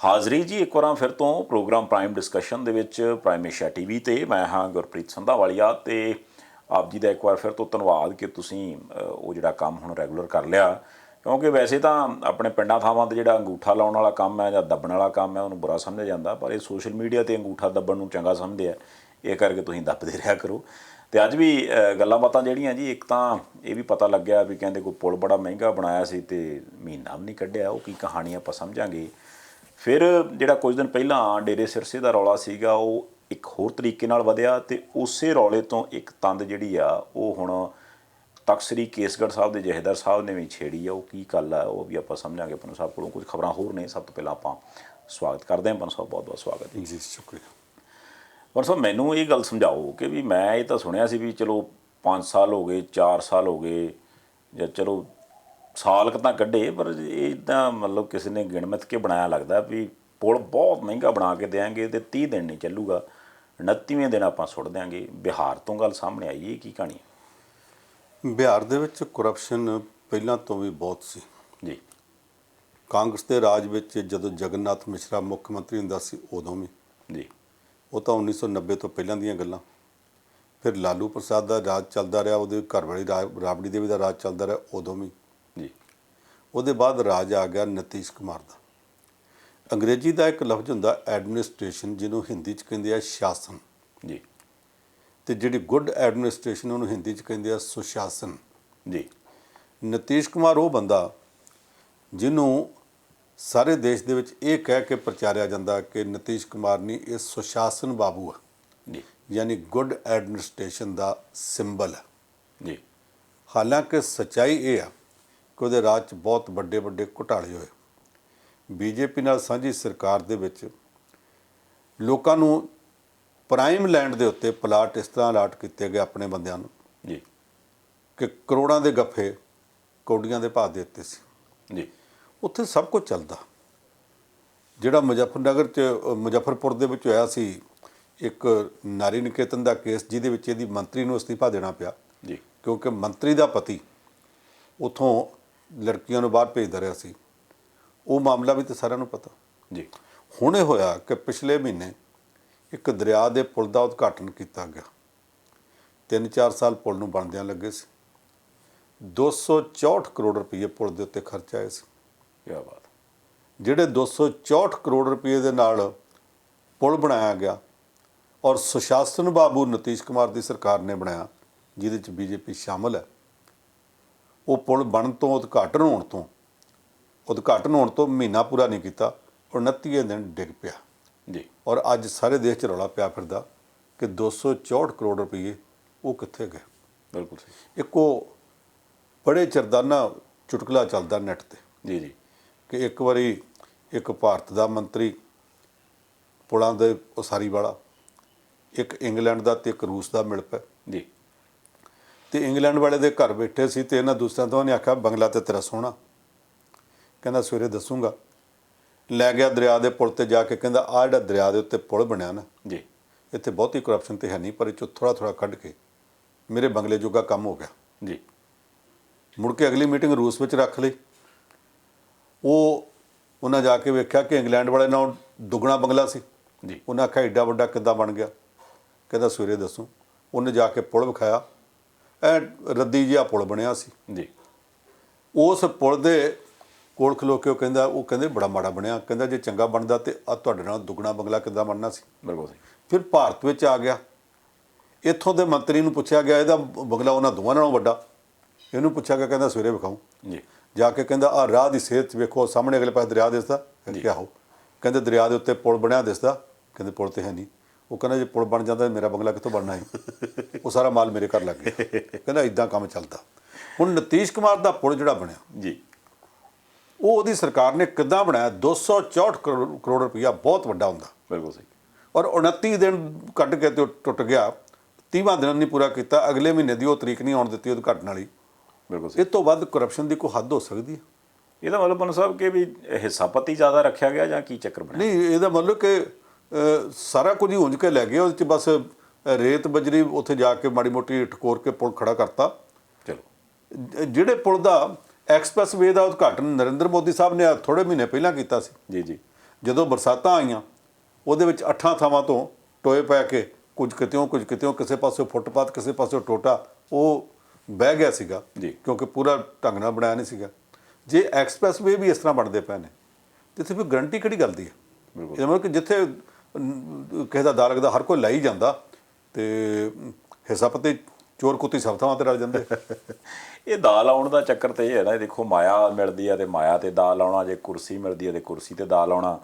ਹਾਜ਼ਰੀ ਜੀ ਇੱਕ ਵਾਰ ਫਿਰ ਤੋਂ ਪ੍ਰੋਗਰਾਮ ਪ੍ਰਾਈਮ ਡਿਸਕਸ਼ਨ ਦੇ ਵਿੱਚ ਪ੍ਰਾਈਮ ਏਸ਼ੀਆ ਟੀਵੀ ਤੇ ਮੈਂ ਹਾਂ ਗੁਰਪ੍ਰੀਤ ਸੰਧਾਵਾਲੀਆ ਤੇ ਆਪ ਜੀ ਦਾ ਇੱਕ ਵਾਰ ਫਿਰ ਤੋਂ ਧੰਨਵਾਦ ਕਿ ਤੁਸੀਂ ਉਹ ਜਿਹੜਾ ਕੰਮ ਹੁਣ ਰੈਗੂਲਰ ਕਰ ਲਿਆ ਕਿਉਂਕਿ ਵੈਸੇ ਤਾਂ ਆਪਣੇ ਪਿੰਡਾਂ ਥਾਵਾਂ 'ਤੇ ਜਿਹੜਾ ਅੰਗੂਠਾ ਲਾਉਣ ਵਾਲਾ ਕੰਮ ਹੈ ਜਾਂ ਦੱਬਣ ਵਾਲਾ ਕੰਮ ਹੈ ਉਹਨੂੰ ਬੁਰਾ ਸਮਝਿਆ ਜਾਂਦਾ, ਪਰ ਇਹ ਸੋਸ਼ਲ ਮੀਡੀਆ 'ਤੇ ਅੰਗੂਠਾ ਦੱਬਣ ਨੂੰ ਚੰਗਾ ਸਮਝਦੇ ਆ। ਇਹ ਕਰਕੇ ਤੁਸੀਂ ਦੱਬਦੇ ਰਿਹਾ ਕਰੋ। ਅਤੇ ਅੱਜ ਵੀ ਗੱਲਾਂ ਬਾਤਾਂ ਜਿਹੜੀਆਂ ਜੀ, ਇੱਕ ਤਾਂ ਇਹ ਵੀ ਪਤਾ ਲੱਗਿਆ ਵੀ ਕਹਿੰਦੇ ਕੋਈ ਪੁਲ ਬੜਾ ਮਹਿੰਗਾ ਬਣਾਇਆ ਸੀ ਅਤੇ ਮਹੀਨਾ ਵੀ ਨਹੀਂ ਕੱਢਿਆ। ਉਹ ਕੀ ਕਹਾਣੀ ਆਪਾਂ ਸਮਝਾਂਗੇ। ਫਿਰ ਜਿਹੜਾ ਕੁਝ ਦਿਨ ਪਹਿਲਾਂ ਡੇਰੇ ਸਿਰਸੇ ਦਾ ਰੌਲਾ ਸੀਗਾ ਉਹ ਇੱਕ ਹੋਰ ਤਰੀਕੇ ਨਾਲ ਵਧਿਆ ਅਤੇ ਉਸੇ ਰੌਲੇ ਤੋਂ ਇੱਕ ਤੰਦ ਜਿਹੜੀ ਆ ਉਹ ਹੁਣ ਤਖ਼ਤ ਸ੍ਰੀ ਕੇਸਗੜ੍ਹ ਸਾਹਿਬ ਦੇ ਜਥੇਦਾਰ ਸਾਹਿਬ ਨੇ ਵੀ ਛੇੜੀ ਆ। ਉਹ ਕੀ ਗੱਲ ਆ ਉਹ ਵੀ ਆਪਾਂ ਸਮਝਾਂਗੇ। ਪੰਨੂ ਸਾਹਿਬ ਕੋਲੋਂ ਕੁਝ ਖਬਰਾਂ ਹੋਰ ਨੇ। ਸਭ ਤੋਂ ਪਹਿਲਾਂ ਆਪਾਂ ਸਵਾਗਤ ਕਰਦੇ ਹਾਂ ਪੰਨੂ ਸਾਹਿਬ, ਬਹੁਤ ਬਹੁਤ ਸਵਾਗਤ ਜੀ। ਸ਼ੁਕਰੀਆ। ਪੰਨੂ ਸਾਹਿਬ, ਮੈਨੂੰ ਇਹ ਗੱਲ ਸਮਝਾਓ ਕਿ ਵੀ ਮੈਂ ਇਹ ਤਾਂ ਸੁਣਿਆ ਸੀ ਵੀ ਚਲੋ 5 ਸਾਲ ਹੋ ਗਏ, 4 ਸਾਲ ਹੋ ਗਏ, ਜਾਂ ਚਲੋ ਸਾਲ ਕੁ ਤਾਂ ਕੱਢੇ, ਪਰ ਇਹ ਤਾਂ ਮਤਲਬ ਕਿਸੇ ਨੇ ਗਿਣ-ਮਿਥ ਕੇ ਬਣਾਇਆ ਲੱਗਦਾ ਵੀ ਪੁਲ ਬਹੁਤ ਮਹਿੰਗਾ ਬਣਾ ਕੇ ਦਿਆਂਗੇ ਅਤੇ 30 ਦਿਨ ਨਹੀਂ ਚੱਲੂਗਾ, 29ਵੇਂ ਦਿਨ ਆਪਾਂ ਸੁੱਟ ਦਿਆਂਗੇ। ਬਿਹਾਰ ਤੋਂ ਗੱਲ ਸਾਹਮਣੇ ਆਈ। ਇਹ ਕੀ ਕਹਾਣੀ ਹੈ? ਬਿਹਾਰ ਦੇ ਵਿੱਚ ਕਰਪਸ਼ਨ ਪਹਿਲਾਂ ਤੋਂ ਵੀ ਬਹੁਤ ਸੀ ਜੀ। ਕਾਂਗਰਸ ਦੇ ਰਾਜ ਵਿੱਚ ਜਦੋਂ ਜਗਨਨਾਥ ਮਿਸ਼ਰਾ ਮੁੱਖ ਮੰਤਰੀ ਹੁੰਦਾ ਸੀ ਉਦੋਂ ਵੀ ਜੀ। ਉਹ ਤਾਂ 1990 ਤੋਂ ਪਹਿਲਾਂ ਦੀਆਂ ਗੱਲਾਂ। ਫਿਰ ਲਾਲੂ ਪ੍ਰਸਾਦ ਦਾ ਰਾਜ ਚੱਲਦਾ ਰਿਹਾ, ਉਹਦੇ ਘਰਵਾਲੀ ਰਾਬੜੀ ਦੇਵੀ ਦਾ ਰਾਜ ਚੱਲਦਾ ਰਿਹਾ ਉਦੋਂ ਵੀ ਜੀ। ਉਹਦੇ ਬਾਅਦ ਰਾਜ ਆ ਗਿਆ ਨਿਤੀਸ਼ ਕੁਮਾਰ ਦਾ। ਅੰਗਰੇਜ਼ੀ ਦਾ ਇੱਕ ਲਫ਼ਜ਼ ਹੁੰਦਾ ਐਡਮਿਨਿਸਟ੍ਰੇਸ਼ਨ, ਜਿਹਨੂੰ ਹਿੰਦੀ 'ਚ ਕਹਿੰਦੇ ਆ ਸ਼ਾਸਨ ਜੀ। ਅਤੇ ਜਿਹੜੀ ਗੁੱਡ ਐਡਮਿਨਿਸਟ੍ਰੇਸ਼ਨ ਉਹਨੂੰ ਹਿੰਦੀ 'ਚ ਕਹਿੰਦੇ ਆ ਸੁਸ਼ਾਸਨ ਜੀ। ਨਿਤੀਸ਼ ਕੁਮਾਰ ਉਹ ਬੰਦਾ ਜਿਹਨੂੰ ਸਾਰੇ ਦੇਸ਼ ਦੇ ਵਿੱਚ ਇਹ ਕਹਿ ਕੇ ਪ੍ਰਚਾਰਿਆ ਜਾਂਦਾ ਕਿ ਨਿਤੀਸ਼ ਕੁਮਾਰ ਨਹੀਂ, ਇਹ ਸੁਸ਼ਾਸਨ ਬਾਬੂ ਆ, ਜੀ। ਯਾਨੀ ਗੁੱਡ ਐਡਮਿਨਿਸਟ੍ਰੇਸ਼ਨ ਦਾ ਸਿੰਬਲ ਹੈ। ਜੀ। ਹਾਲਾਂਕਿ ਸੱਚਾਈ ਇਹ ਆ ਕਿ ਉਹਦੇ ਰਾਜ 'ਚ ਬਹੁਤ ਵੱਡੇ ਵੱਡੇ ਘੁਟਾਲੇ ਹੋਏ। ਬੀਜੇਪੀ ਨਾਲ ਸਾਂਝੀ ਸਰਕਾਰ ਦੇ ਵਿੱਚ ਲੋਕਾਂ ਨੂੰ ਪ੍ਰਾਈਮ ਲੈਂਡ ਦੇ ਉੱਤੇ ਪਲਾਟ ਇਸ ਤਰ੍ਹਾਂ ਅਲਾਟ ਕੀਤੇ ਗਏ ਆਪਣੇ ਬੰਦਿਆਂ ਨੂੰ ਜੀ। ਕਿ ਕਰੋੜਾਂ ਦੇ ਗੱਫੇ ਕੌਡੀਆਂ ਦੇ ਭਾਅ ਦੇ ਦਿੱਤੇ ਸੀ। ਜੀ। ਉੱਥੇ ਸਭ ਕੁਝ ਚੱਲਦਾ। ਜਿਹੜਾ ਮੁਜ਼ੱਫਰਪੁਰ ਦੇ ਵਿੱਚ ਹੋਇਆ ਸੀ ਇੱਕ ਨਾਰੀ ਨਿਕੇਤਨ ਦਾ ਕੇਸ, ਜਿਹਦੇ ਵਿੱਚ ਇਹਦੀ ਮੰਤਰੀ ਨੂੰ ਅਸਤੀਫਾ ਦੇਣਾ ਪਿਆ ਜੀ। ਕਿਉਂਕਿ ਮੰਤਰੀ ਦਾ ਪਤੀ ਉੱਥੋਂ ਲੜਕੀਆਂ ਨੂੰ ਬਾਹਰ ਭੇਜਦਾ ਰਿਹਾ ਸੀ। ਉਹ ਮਾਮਲਾ ਵੀ ਤਾਂ ਸਾਰਿਆਂ ਨੂੰ ਪਤਾ। ਜੀ। ਹੁਣ ਇਹ ਹੋਇਆ ਕਿ ਪਿਛਲੇ ਮਹੀਨੇ ਇੱਕ ਦਰਿਆ ਦੇ ਪੁਲ ਦਾ ਉਦਘਾਟਨ ਕੀਤਾ ਗਿਆ। 3-4 ਸਾਲ ਪੁਲ ਨੂੰ ਬਣਦਿਆਂ ਲੱਗੇ ਸੀ। 264 ਕਰੋੜ ਰੁਪਏ ਪੁਲ ਦੇ ਉੱਤੇ ਖਰਚ ਆਏ ਸੀ। ਕੀ ਬਾਤ। ਜਿਹੜੇ 264 ਕਰੋੜ ਰੁਪਏ ਦੇ ਨਾਲ ਪੁਲ ਬਣਾਇਆ ਗਿਆ ਔਰ ਸੁਸ਼ਾਸਨ ਬਾਬੂ ਨਿਤੀਸ਼ ਕੁਮਾਰ ਦੀ ਸਰਕਾਰ ਨੇ ਬਣਾਇਆ, ਜਿਹਦੇ 'ਚ ਬੀਜੇਪੀ ਸ਼ਾਮਲ ਹੈ, ਉਹ ਪੁਲ ਬਣਨ ਤੋਂ ਉਦਘਾਟਨ ਹੋਣ ਤੋਂ ਮਹੀਨਾ ਪੂਰਾ ਨਹੀਂ ਕੀਤਾ, 29ਵੇਂ ਦਿਨ ਡਿੱਗ ਪਿਆ। ਜੀ। ਔਰ ਅੱਜ ਸਾਰੇ ਦੇਸ਼ 'ਚ ਰੌਲਾ ਪਿਆ ਫਿਰਦਾ ਕਿ 264 ਕਰੋੜ ਰੁਪਏ ਉਹ ਕਿੱਥੇ ਗਏ। ਬਿਲਕੁਲ ਸਹੀ। ਇੱਕ ਉਹ ਬੜੇ ਚਰਦਾਨਾ ਚੁਟਕਲਾ ਚੱਲਦਾ ਨੈੱਟ 'ਤੇ ਜੀ। ਜੀ। ਕਿ ਇੱਕ ਵਾਰੀ ਇੱਕ ਭਾਰਤ ਦਾ ਮੰਤਰੀ ਪੁਲਾਂ ਦੇ ਉਸਾਰੀ ਵਾਲਾ, ਇੱਕ ਇੰਗਲੈਂਡ ਦਾ ਅਤੇ ਇੱਕ ਰੂਸ ਦਾ ਮਿਲ ਪਿਆ। ਜੀ। ਅਤੇ ਇੰਗਲੈਂਡ ਵਾਲੇ ਦੇ ਘਰ ਬੈਠੇ ਸੀ ਅਤੇ ਇਹਨਾਂ ਦੂਸਰਿਆਂ ਤੋਂ ਉਹਨੇ ਆਖਿਆ ਬੰਗਲਾ ਤੇ ਤੇਰਾ ਸੋਹਣਾ। ਕਹਿੰਦਾ ਸਵੇਰੇ ਦੱਸੂਗਾ। ਲੈ ਗਿਆ ਦਰਿਆ ਦੇ ਪੁਲ 'ਤੇ ਜਾ ਕੇ, ਕਹਿੰਦਾ ਆਹ ਜਿਹੜਾ ਦਰਿਆ ਦੇ ਉੱਤੇ ਪੁਲ ਬਣਿਆ ਨਾ, ਜੀ। ਇੱਥੇ ਬਹੁਤੀ ਕਰਪਸ਼ਨ ਤਾਂ ਹੈ ਨਹੀਂ, ਪਰ ਇਹ 'ਚੋਂ ਥੋੜ੍ਹਾ ਕੱਢ ਕੇ ਮੇਰੇ ਬੰਗਲੇ ਜੋਗਾ ਕੰਮ ਹੋ ਗਿਆ। ਜੀ। ਮੁੜ ਕੇ ਅਗਲੀ ਮੀਟਿੰਗ ਰੂਸ ਵਿੱਚ ਰੱਖ ਲਈ। ਉਹਨਾਂ ਜਾ ਕੇ ਵੇਖਿਆ ਕਿ ਇੰਗਲੈਂਡ ਵਾਲੇ ਨਾਲ ਦੁੱਗਣਾ ਬੰਗਲਾ ਸੀ। ਜੀ। ਉਹਨਾਂ ਆਖਿਆ ਏਡਾ ਵੱਡਾ ਕਿੱਦਾਂ ਬਣ ਗਿਆ। ਕਹਿੰਦਾ ਸਵੇਰੇ ਦੱਸੂ। ਉਹਨੇ ਜਾ ਕੇ ਪੁਲ ਵਿਖਾਇਆ, ਰੱਦੀ ਜਿਹਾ ਪੁਲ ਬਣਿਆ ਸੀ। ਜੀ। ਉਸ ਪੁਲ ਦੇ ਕੋਲ ਖਲੋ ਕੇ ਉਹ ਕਹਿੰਦੇ ਬੜਾ ਮਾੜਾ ਬਣਿਆ। ਕਹਿੰਦਾ ਜੇ ਚੰਗਾ ਬਣਦਾ ਤਾਂ ਤੁਹਾਡੇ ਨਾਲ ਦੁੱਗਣਾ ਬੰਗਲਾ ਕਿੱਦਾਂ ਬਣਨਾ ਸੀ। ਬਿਲਕੁਲ ਸਹੀ। ਫਿਰ ਭਾਰਤ ਵਿੱਚ ਆ ਗਿਆ। ਇੱਥੋਂ ਦੇ ਮੰਤਰੀ ਨੂੰ ਪੁੱਛਿਆ ਗਿਆ, ਇਹਦਾ ਬੰਗਲਾ ਉਹਨਾਂ ਦੋਵਾਂ ਨਾਲੋਂ ਵੱਡਾ। ਇਹਨੂੰ ਪੁੱਛਿਆ ਗਿਆ, ਕਹਿੰਦਾ ਸਵੇਰੇ ਵਿਖਾਊਂ। ਜੀ। ਜਾ ਕੇ ਕਹਿੰਦਾ ਆਹ ਰਾਹ ਦੀ ਸੇਧ 'ਚ ਵੇਖੋ, ਸਾਹਮਣੇ ਅਗਲੇ ਪਾਸੇ ਦਰਿਆ ਦਿਸਦਾ। ਕਿਹਾ ਹੋ। ਕਹਿੰਦੇ ਦਰਿਆ ਦੇ ਉੱਤੇ ਪੁਲ ਬਣਿਆ ਦਿਸਦਾ। ਕਹਿੰਦੇ ਪੁਲ ਤੇ ਹੈ ਨਹੀਂ। ਉਹ ਕਹਿੰਦਾ ਜੇ ਪੁਲ ਬਣ ਜਾਂਦਾ ਮੇਰਾ ਬੰਗਲਾ ਕਿੱਥੋਂ ਬਣਨਾ ਸੀ। ਉਹ ਸਾਰਾ ਮਾਲ ਮੇਰੇ ਘਰ ਲੱਗ ਗਿਆ। ਕਹਿੰਦਾ ਇੱਦਾਂ ਕੰਮ ਚੱਲਦਾ। ਹੁਣ ਨਿਤੀਸ਼ ਕੁਮਾਰ ਦਾ ਪੁਲ ਜਿਹੜਾ ਬਣਿਆ, ਜੀ, ਉਹਦੀ ਸਰਕਾਰ ਨੇ ਕਿੱਦਾਂ ਬਣਾਇਆ। 264 ਕਰੋੜ ਰੁਪਈਆ ਬਹੁਤ ਵੱਡਾ ਹੁੰਦਾ। ਬਿਲਕੁਲ ਸਹੀ। ਔਰ 29 ਦਿਨ ਕੱਢ ਕੇ ਤੇ ਟੁੱਟ ਗਿਆ। 30ਵਾਂ ਦਿਨ ਨਹੀਂ ਪੂਰਾ ਕੀਤਾ। ਅਗਲੇ ਮਹੀਨੇ ਦੀ ਉਹ ਤਰੀਕ ਨਹੀਂ ਆਉਣ ਦਿੱਤੀ ਉਦਘਾਟਨ ਵਾਲੀ। ਬਿਲਕੁਲ ਸਹੀ। ਇਹ ਤੋਂ ਵੱਧ ਕਰਪਸ਼ਨ ਦੀ ਕੋਈ ਹੱਦ ਹੋ ਸਕਦੀ ਹੈ? ਇਹਦਾ ਮਤਲਬ ਪੰਨੂ ਸਾਹਿਬ ਕਿ ਵੀ ਹਿੱਸਾਪਤੀ ਜ਼ਿਆਦਾ ਰੱਖਿਆ ਗਿਆ ਜਾਂ ਕੀ ਚੱਕਰ ਬਣਿਆ? ਨਹੀਂ, ਇਹਦਾ ਮਤਲਬ ਕਿ ਸਾਰਾ ਕੁਝ ਹੀ ਉਂਝ ਕੇ ਲੈ ਗਏ। ਉਹਦੇ 'ਚ ਬਸ ਰੇਤ ਬਜਰੀ ਉੱਥੇ ਜਾ ਕੇ ਮਾੜੀ ਮੋਟੀ ਠਕੋਰ ਕੇ ਪੁਲ ਖੜਾ ਕਰਤਾ। ਚਲੋ, ਜਿਹੜੇ ਪੁਲ ਦਾ ਐਕਸਪ੍ਰੈਸ ਵੇ ਦਾ ਉਦਘਾਟਨ ਨਰਿੰਦਰ ਮੋਦੀ ਸਾਹਿਬ ਨੇ ਥੋੜ੍ਹੇ ਮਹੀਨੇ ਪਹਿਲਾਂ ਕੀਤਾ ਸੀ। ਜੀ। ਜੀ। ਜਦੋਂ ਬਰਸਾਤਾਂ ਆਈਆਂ ਉਹਦੇ ਵਿੱਚ 8 ਥਾਵਾਂ ਤੋਂ ਟੋਏ ਪੈ ਕੇ ਕੁਝ ਕਿਤਿਓਂ ਕਿਸੇ ਪਾਸਿਓਂ ਫੁੱਟਪਾਥ ਕਿਸੇ ਪਾਸਿਓਂ ਟੋਟਾ ਉਹ ਬਹਿ ਗਿਆ ਸੀਗਾ ਜੀ। ਕਿਉਂਕਿ ਪੂਰਾ ਢੰਗ ਨਾਲ ਬਣਾਇਆ ਨਹੀਂ ਸੀਗਾ। ਜੇ ਐਕਸਪ੍ਰੈਸਵੇ ਵੀ ਇਸ ਤਰ੍ਹਾਂ ਬਣਦੇ ਪਏ ਨੇ ਤੇ ਇੱਥੇ ਫਿਰ ਗਰੰਟੀ ਕਿਹੜੀ ਗੱਲ ਦੀ ਹੈ? ਇਹ ਮਤਲਬ ਕਿ ਜਿੱਥੇ ਕਿਸੇ ਦਾ ਦਾਲ ਲੱਗਦਾ ਹਰ ਕੋਈ ਲਾਈ ਜਾਂਦਾ ਤੇ ਹਿੱਸਾ ਪੱਤੇ ਚੋਰ ਕੁੱਤੀ ਸਭ ਥਾਵਾਂ ਤੇ ਰਲ ਜਾਂਦੇ। ਇਹ ਦਾਲ ਆਉਣ ਦਾ ਚੱਕਰ ਤੇ ਇਹ ਹੈ ਨਾ, ਇਹ ਦੇਖੋ ਮਾਇਆ ਮਿਲਦੀ ਆ ਤੇ ਮਾਇਆ ਤੇ ਦਾਲ ਆਉਣਾ, ਜੇ ਕੁਰਸੀ ਮਿਲਦੀ ਆ ਤੇ ਕੁਰਸੀ ਤੇ ਦਾਲ ਆਉਣਾ।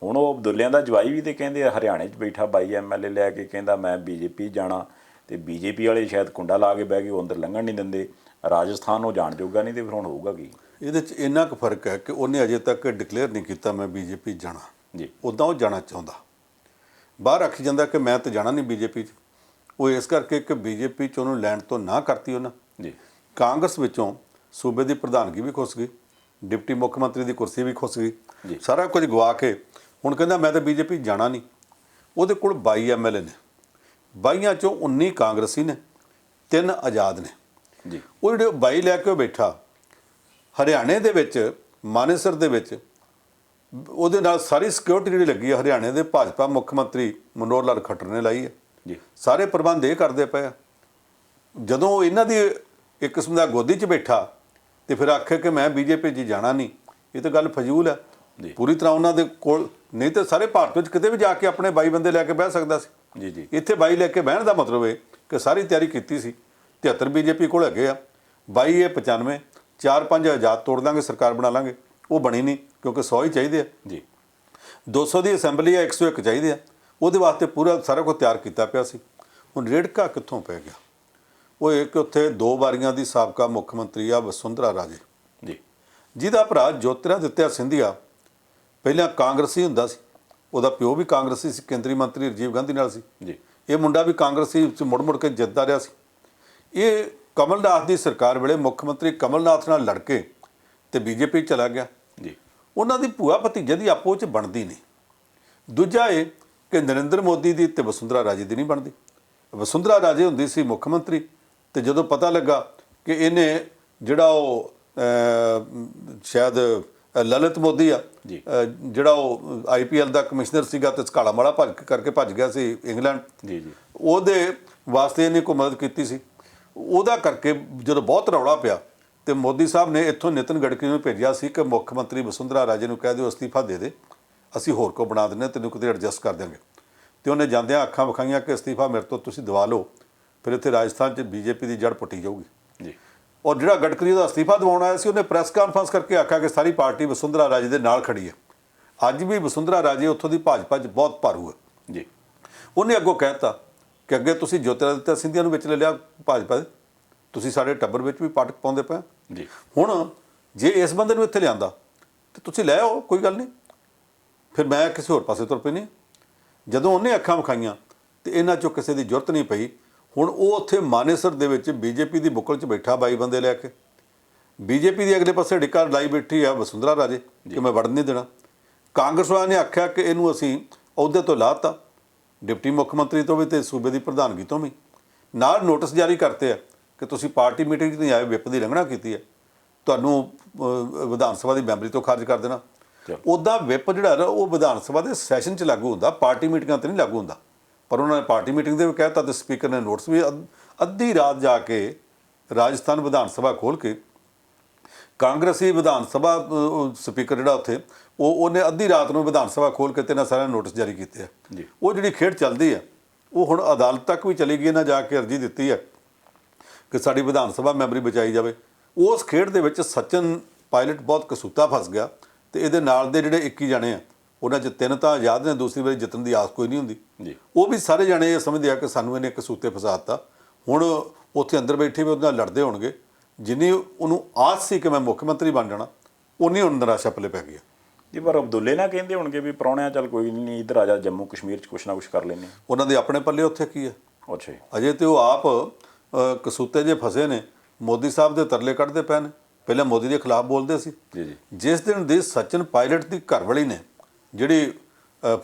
ਹੁਣ ਉਹ ਅਬਦੁੱਲਿਆਂ ਦਾ ਜਵਾਈ ਵੀ ਤੇ ਕਹਿੰਦੇ ਆ ਹਰਿਆਣੇ 'ਚ ਬੈਠਾ ਬਾਈ MLA ਲੈ ਕੇ ਕਹਿੰਦਾ ਮੈਂ BJP ਜਾਣਾ, ਤੇ BJP ਵਾਲੇ ਸ਼ਾਇਦ ਕੁੰਡਾ ਲਾ ਕੇ ਬਹਿ ਗਏ, ਉਹ ਅੰਦਰ ਲੰਘਣ ਨਹੀਂ ਦਿੰਦੇ। ਰਾਜਸਥਾਨ ਉਹ ਜਾਣ ਜੋਗਾ ਨਹੀਂ, ਤੇ ਫਿਰ ਹੁਣ ਹੋਊਗਾ ਕੀ? ਇਹਦੇ 'ਚ ਇੰਨਾ ਕੁ ਫਰਕ ਹੈ ਕਿ ਉਹਨੇ ਅਜੇ ਤੱਕ ਡਿਕਲੇਅਰ ਨਹੀਂ ਕੀਤਾ ਮੈਂ BJP ਜਾਣਾ ਜੀ। ਉੱਦਾਂ ਉਹ ਜਾਣਾ ਚਾਹੁੰਦਾ, ਬਾਹਰ ਆਖੀ ਜਾਂਦਾ ਕਿ ਮੈਂ ਤਾਂ ਜਾਣਾ ਨਹੀਂ BJP 'ਚ। ਉਹ ਇਸ ਕਰਕੇ ਕਿ BJP 'ਚ ਉਹਨੂੰ ਲੈਣ ਤੋਂ ਨਾ ਕਰਤੀ ਉਹਨਾਂ ਜੀ। ਕਾਂਗਰਸ ਵਿੱਚੋਂ ਸੂਬੇ ਦੀ ਪ੍ਰਧਾਨਗੀ ਵੀ ਖੁੱਸ ਗਈ, ਡਿਪਟੀ ਮੁੱਖ ਮੰਤਰੀ ਦੀ ਕੁਰਸੀ ਵੀ ਖੁੱਸ ਜੀ। ਗਈ, ਸਾਰਾ ਕੁਝ ਗਵਾ ਕੇ ਹੁਣ ਕਹਿੰਦਾ ਮੈਂ ਤਾਂ BJP ਜਾਣਾ ਨਹੀਂ। ਉਹਦੇ ਕੋਲ 22 MLA ਨੇ, 22 ਚੋਂ 19 ਕਾਂਗਰਸੀ ਨੇ, 3 ਆਜ਼ਾਦ ਨੇ ਜੀ। ਉਹ ਜਿਹੜੇ 22 ਲੈ ਕੇ ਉਹ ਬੈਠਾ ਹਰਿਆਣੇ ਦੇ ਵਿੱਚ ਮਾਨੇਸਰ ਦੇ ਵਿੱਚ, ਉਹਦੇ ਨਾਲ ਸਾਰੀ ਸਿਕਿਉਰਿਟੀ ਜਿਹੜੀ ਲੱਗੀ ਹੈ ਹਰਿਆਣੇ ਦੇ ਭਾਜਪਾ ਮੁੱਖ ਮੰਤਰੀ ਮਨੋਹਰ ਲਾਲ ਖੱਟਰ ਨੇ ਲਾਈ ਹੈ ਜੀ। ਸਾਰੇ ਪ੍ਰਬੰਧ ਇਹ ਕਰਦੇ ਪਏ ਆ। ਜਦੋਂ ਇਹਨਾਂ ਦੀ ਇੱਕ ਕਿਸਮ ਦਾ ਗੋਦੀ 'ਚ ਬੈਠਾ ਤੇ ਫਿਰ ਆਖੇ ਕਿ ਮੈਂ BJP 'ਚ ਜਾਣਾ ਨਹੀਂ, ਇਹ ਤਾਂ ਗੱਲ ਫਜ਼ੂਲ ਹੈ ਪੂਰੀ ਤਰ੍ਹਾਂ। ਉਹਨਾਂ ਦੇ ਕੋਲ ਨਹੀਂ ਤਾਂ ਸਾਰੇ ਭਾਰਤ ਵਿੱਚ ਕਿਤੇ ਵੀ ਜਾ ਕੇ ਆਪਣੇ 22 ਬੰਦੇ ਲੈ ਕੇ ਬਹਿ ਸਕਦਾ ਸੀ। ਜੀ ਜੀ। ਇੱਥੇ 22 ਲੈ ਕੇ ਬਹਿਣ ਦਾ ਮਤਲਬ ਹੈ ਕਿ ਸਾਰੀ ਤਿਆਰੀ ਕੀਤੀ ਸੀ। 73 BJP ਕੋਲ ਹੈਗੇ ਆ, 22 ਇਹ 95, 4-5 ਆਜ਼ਾਦ ਤੋੜ ਦਾਂਗੇ, ਸਰਕਾਰ ਬਣਾ ਲਾਂਗੇ। ਉਹ ਬਣੀ ਨਹੀਂ ਕਿਉਂਕਿ 100 ਹੀ ਚਾਹੀਦੇ ਆ ਜੀ। 200 ਦੀ ਅਸੈਂਬਲੀ ਆ, 101 ਚਾਹੀਦੇ ਆ। ਉਹਦੇ ਵਾਸਤੇ ਪੂਰਾ ਸਾਰਾ ਕੁਝ ਤਿਆਰ ਕੀਤਾ ਪਿਆ ਸੀ। ਹੁਣ ਰੇੜਕਾ ਕਿੱਥੋਂ ਪੈ ਗਿਆ? ਉਹ ਇੱਕ ਉੱਥੇ 2 ਵਾਰੀਆਂ ਦੀ ਸਾਬਕਾ ਮੁੱਖ ਮੰਤਰੀ ਆ ਵਸੁੰਧਰਾ ਰਾਜੇ ਜੀ, ਜਿਹਦਾ ਭਰਾ ਜੋਤਿਰਾਦਿੱਤਿਆ ਸਿੰਧੀਆ ਪਹਿਲਾਂ ਕਾਂਗਰਸੀ ਹੁੰਦਾ ਸੀ, ਉਹਦਾ ਪਿਓ ਵੀ ਕਾਂਗਰਸੀ ਸੀ, ਕੇਂਦਰੀ ਮੰਤਰੀ ਰਾਜੀਵ ਗਾਂਧੀ ਨਾਲ ਸੀ ਜੀ। ਇਹ ਮੁੰਡਾ ਵੀ ਕਾਂਗਰਸੀ ਵਿੱਚ ਮੁੜ ਕੇ ਜਿੱਤਦਾ ਰਿਹਾ ਸੀ। ਇਹ ਕਮਲਨਾਥ ਦੀ ਸਰਕਾਰ ਵੇਲੇ ਮੁੱਖ ਮੰਤਰੀ ਕਮਲਨਾਥ ਨਾਲ ਲੜ ਕੇ ਤੇ BJP ਚਲਾ ਗਿਆ ਜੀ। ਉਹਨਾਂ ਦੀ ਭੂਆ ਭਤੀਜੇ ਦੀ ਆਪੋ 'ਚ ਬਣਦੀ ਨਹੀਂ। ਦੂਜਾ ਇਹ ਕਿ ਨਰਿੰਦਰ ਮੋਦੀ ਦੀ ਤੇ ਵਸੁੰਧਰਾ ਰਾਜੇ ਦੀ ਨਹੀਂ ਬਣਦੀ। ਵਸੁੰਧਰਾ ਰਾਜੇ ਹੁੰਦੀ ਸੀ ਮੁੱਖ ਮੰਤਰੀ, ਤੇ ਜਦੋਂ ਪਤਾ ਲੱਗਾ ਕਿ ਇਹਨੇ ਜਿਹੜਾ ਉਹ ਸ਼ਾਇਦ ਲਲਿਤ ਮੋਦੀ ਆ ਜਿਹੜਾ ਉਹ IPL ਦਾ ਕਮਿਸ਼ਨਰ ਸੀਗਾ ਤੇ ਕਾਲਾ ਮਾਲਾ ਭੱਜ ਗਿਆ ਸੀ ਇੰਗਲੈਂਡ, ਜੀ ਜੀ। ਉਹਦੇ ਵਾਸਤੇ ਇਹਨੇ ਕੋਈ ਮਦਦ ਕੀਤੀ ਸੀ। ਉਹਦਾ ਕਰਕੇ ਜਦੋਂ ਬਹੁਤ ਰੌਲਾ ਪਿਆ ਤੇ ਮੋਦੀ ਸਾਹਿਬ ਨੇ ਇੱਥੋਂ ਨਿਤਨ ਗਡਕਰੀ ਨੂੰ ਭੇਜਿਆ ਸੀ ਕਿ ਮੁੱਖ ਮੰਤਰੀ ਵਸੁੰਧਰਾ ਰਾਜੇ ਨੂੰ ਕਹਿ ਦਿਓ ਅਸਤੀਫਾ ਦੇ ਦੇ, ਅਸੀਂ ਹੋਰ ਕੋ ਬਣਾ ਦਿੰਦੇ, ਤੈਨੂੰ ਕਿਤੇ ਐਡਜਸਟ ਕਰ ਦਿਆਂਗੇ। ਤੇ ਉਹਨੇ ਜਾਂਦਿਆਂ ਅੱਖਾਂ ਵਿਖਾਈਆਂ ਕਿ ਅਸਤੀਫਾ ਮੇਰੇ ਤੋਂ ਤੁਸੀਂ ਦਵਾ ਲਓ, ਫਿਰ ਇੱਥੇ ਰਾਜਸਥਾਨ 'ਚ BJP ਦੀ ਜੜ ਪੁੱਟੀ ਜਾਊਗੀ ਜੀ। ਔਰ ਜਿਹੜਾ ਗਡਕਰੀ ਦਾ ਅਸਤੀਫਾ ਦਿਵਾਉਣ ਆਇਆ ਸੀ ਉਹਨੇ ਪ੍ਰੈਸ ਕਾਨਫਰੰਸ ਕਰਕੇ ਆਖਿਆ ਕਿ ਸਾਰੀ ਪਾਰਟੀ ਵਸੁੰਧਰਾ ਰਾਜੇ ਦੇ ਨਾਲ ਖੜੀ ਹੈ। ਅੱਜ ਵੀ ਵਸੁੰਧਰਾ ਰਾਜੇ ਉੱਥੋਂ ਦੀ ਭਾਜਪਾ 'ਚ ਬਹੁਤ ਭਾਰੂ ਹੈ ਜੀ। ਉਹਨੇ ਅੱਗੋਂ ਕਹਿਤਾ ਕਿ ਅੱਗੇ ਤੁਸੀਂ ਜੋਤਿਰਾਦਿੱਤਿਆ ਸਿੰਧੀਆ ਨੂੰ ਵਿੱਚ ਲੈ ਲਿਆ ਭਾਜਪਾ ਦੇ, ਤੁਸੀਂ ਸਾਡੇ ਟੱਬਰ ਵਿੱਚ ਵੀ ਪਾਟਕ ਪਾਉਂਦੇ ਪਏ ਜੀ। ਹੁਣ ਜੇ ਇਸ ਬੰਦੇ ਨੂੰ ਇੱਥੇ ਲਿਆਂਦਾ ਤੇ ਤੁਸੀਂ ਲੈ ਆਓ, ਕੋਈ ਗੱਲ ਨਹੀਂ, ਫਿਰ ਮੈਂ ਕਿਸੇ ਹੋਰ ਪਾਸੇ ਤੁਰ ਪੈਣੀ। ਜਦੋਂ ਉਹਨੇ ਅੱਖਾਂ ਵਿਖਾਈਆਂ ਤੇ ਇਹਨਾਂ 'ਚੋਂ ਕਿਸੇ ਦੀ ਜ਼ਰੂਰਤ ਨਹੀਂ ਪਈ। ਹੁਣ ਉਹ ਉੱਥੇ ਮਾਨੇਸਰ ਦੇ ਵਿੱਚ BJP ਦੀ ਬੁੱਕਲ 'ਚ ਬੈਠਾ 22 ਬੰਦੇ ਲੈ ਕੇ, BJP ਦੀ ਅਗਲੇ ਪਾਸੇ ਡਿੱਕਾ ਲਾਈ ਬੈਠੀ ਆ ਵਸੁੰਧਰਾ ਰਾਜੇ ਕਿ ਮੈਂ ਵੜਨ ਨਹੀਂ ਦੇਣਾ। ਕਾਂਗਰਸ ਵਾਲਿਆਂ ਨੇ ਆਖਿਆ ਕਿ ਇਹਨੂੰ ਅਸੀਂ ਅਹੁਦੇ ਤੋਂ ਲਾਤਾ, ਡਿਪਟੀ ਮੁੱਖ ਮੰਤਰੀ ਤੋਂ ਵੀ ਤੇ ਸੂਬੇ ਦੀ ਪ੍ਰਧਾਨਗੀ ਤੋਂ ਵੀ। ਨਾਲ ਨੋਟਿਸ ਜਾਰੀ ਕਰਤੇ ਆ ਕਿ ਤੁਸੀਂ ਪਾਰਟੀ ਮੀਟਿੰਗ 'ਚ ਨਹੀਂ ਆਏ, ਵਿਪ ਦੀ ਉਲੰਘਣਾ ਕੀਤੀ ਹੈ, ਤੁਹਾਨੂੰ ਵਿਧਾਨ ਸਭਾ ਦੀ ਮੈਂਬਰੀ ਤੋਂ ਖਾਰਜ ਕਰ ਦੇਣਾ। ਉੱਦਾਂ ਵਿਪ ਜਿਹੜਾ ਨਾ ਉਹ ਵਿਧਾਨ ਸਭਾ ਦੇ ਸੈਸ਼ਨ 'ਚ ਲਾਗੂ ਹੁੰਦਾ, ਪਾਰਟੀ ਮੀਟਿੰਗਾਂ 'ਤੇ ਨਹੀਂ ਲਾਗੂ ਹੁੰਦਾ। ਪਰ ਉਹਨਾਂ ਨੇ ਪਾਰਟੀ ਮੀਟਿੰਗ ਦੇ ਵੀ ਕਹਿ ਦਿੱਤਾ ਤੇ ਸਪੀਕਰ ਨੇ ਨੋਟਿਸ ਵੀ ਅੱਧੀ ਰਾਤ ਜਾ ਕੇ ਰਾਜਸਥਾਨ ਵਿਧਾਨ ਸਭਾ ਖੋਲ੍ਹ ਕੇ ਕਾਂਗਰਸੀ ਵਿਧਾਨ ਸਭਾ ਸਪੀਕਰ ਜਿਹੜਾ ਉੱਥੇ ਉਹਨੇ ਅੱਧੀ ਰਾਤ ਨੂੰ ਵਿਧਾਨ ਸਭਾ ਖੋਲ੍ਹ ਕੇ ਤੇ ਇਹਨਾਂ ਸਾਰਿਆਂ ਨੋਟਿਸ ਜਾਰੀ ਕੀਤੇ ਆ। ਉਹ ਜਿਹੜੀ ਖੇਡ ਚੱਲਦੀ ਆ ਉਹ ਹੁਣ ਅਦਾਲਤ ਤੱਕ ਵੀ ਚਲੀ ਗਈ। ਇਹਨਾਂ ਜਾ ਕੇ ਅਰਜ਼ੀ ਦਿੱਤੀ ਹੈ ਕਿ ਸਾਡੀ ਵਿਧਾਨ ਸਭਾ ਮੈਂਬਰੀ ਬਚਾਈ ਜਾਵੇ। ਉਸ ਖੇਡ ਦੇ ਵਿੱਚ ਸਚਿਨ ਪਾਇਲਟ ਬਹੁਤ ਕਸੂਤਾ ਫਸ ਗਿਆ ਤੇ ਇਹਦੇ ਨਾਲ ਦੇ ਜਿਹੜੇ 21 ਜਣੇ ਆ ਉਹਨਾਂ 'ਚ 3 ਤਾਂ ਆਜ਼ਾਦ ਨੇ, ਦੂਸਰੀ ਵਾਰੀ ਜਿੱਤਣ ਦੀ ਆਸ ਕੋਈ ਨਹੀਂ ਹੁੰਦੀ ਜੀ। ਉਹ ਵੀ ਸਾਰੇ ਜਣੇ ਇਹ ਸਮਝਦੇ ਆ ਕਿ ਸਾਨੂੰ ਇਹਨੇ ਕਸੂਤੇ ਫਸਾ ਦਿੱਤਾ। ਹੁਣ ਉੱਥੇ ਅੰਦਰ ਬੈਠੇ ਵੀ ਉਹਦੇ ਨਾਲ ਲੜਦੇ ਹੋਣਗੇ। ਜਿੰਨੀ ਉਹਨੂੰ ਆਸ ਸੀ ਕਿ ਮੈਂ ਮੁੱਖ ਮੰਤਰੀ ਬਣ ਜਾਣਾ, ਉਨੀ ਹੁਣ ਨਿਰਾਸ਼ਾ ਪੱਲੇ ਪੈ ਗਈ ਜੀ। ਪਰ ਅਬਦੁੱਲੇ ਨਾ ਕਹਿੰਦੇ ਹੋਣਗੇ ਵੀ ਪ੍ਰਾਹੁਣਿਆਂ ਚੱਲ ਕੋਈ ਨਹੀਂ, ਇੱਧਰ ਆ ਜਾ, ਜੰਮੂ ਕਸ਼ਮੀਰ 'ਚ ਕੁਛ ਨਾ ਕੁਛ ਕਰ ਲੈਂਦੇ। ਉਹਨਾਂ ਦੇ ਆਪਣੇ ਪੱਲੇ ਉੱਥੇ ਕੀ ਹੈ? ਅੱਛਾ ਜੀ। ਅਜੇ ਤੇ ਉਹ ਆਪ ਕਸੂਤੇ ਜੇ ਫਸੇ ਨੇ, ਮੋਦੀ ਸਾਹਿਬ ਦੇ ਤਰਲੇ ਕੱਢਦੇ ਪਏ ਨੇ। ਪਹਿਲਾਂ ਮੋਦੀ ਦੇ ਖਿਲਾਫ ਬੋਲਦੇ ਸੀ ਜੀ ਜੀ। ਜਿਸ ਦਿਨ ਦੀ ਸਚਿਨ ਪਾਇਲਟ ਦੀ ਘਰਵਾਲੀ ਨੇ ਜਿਹੜੀ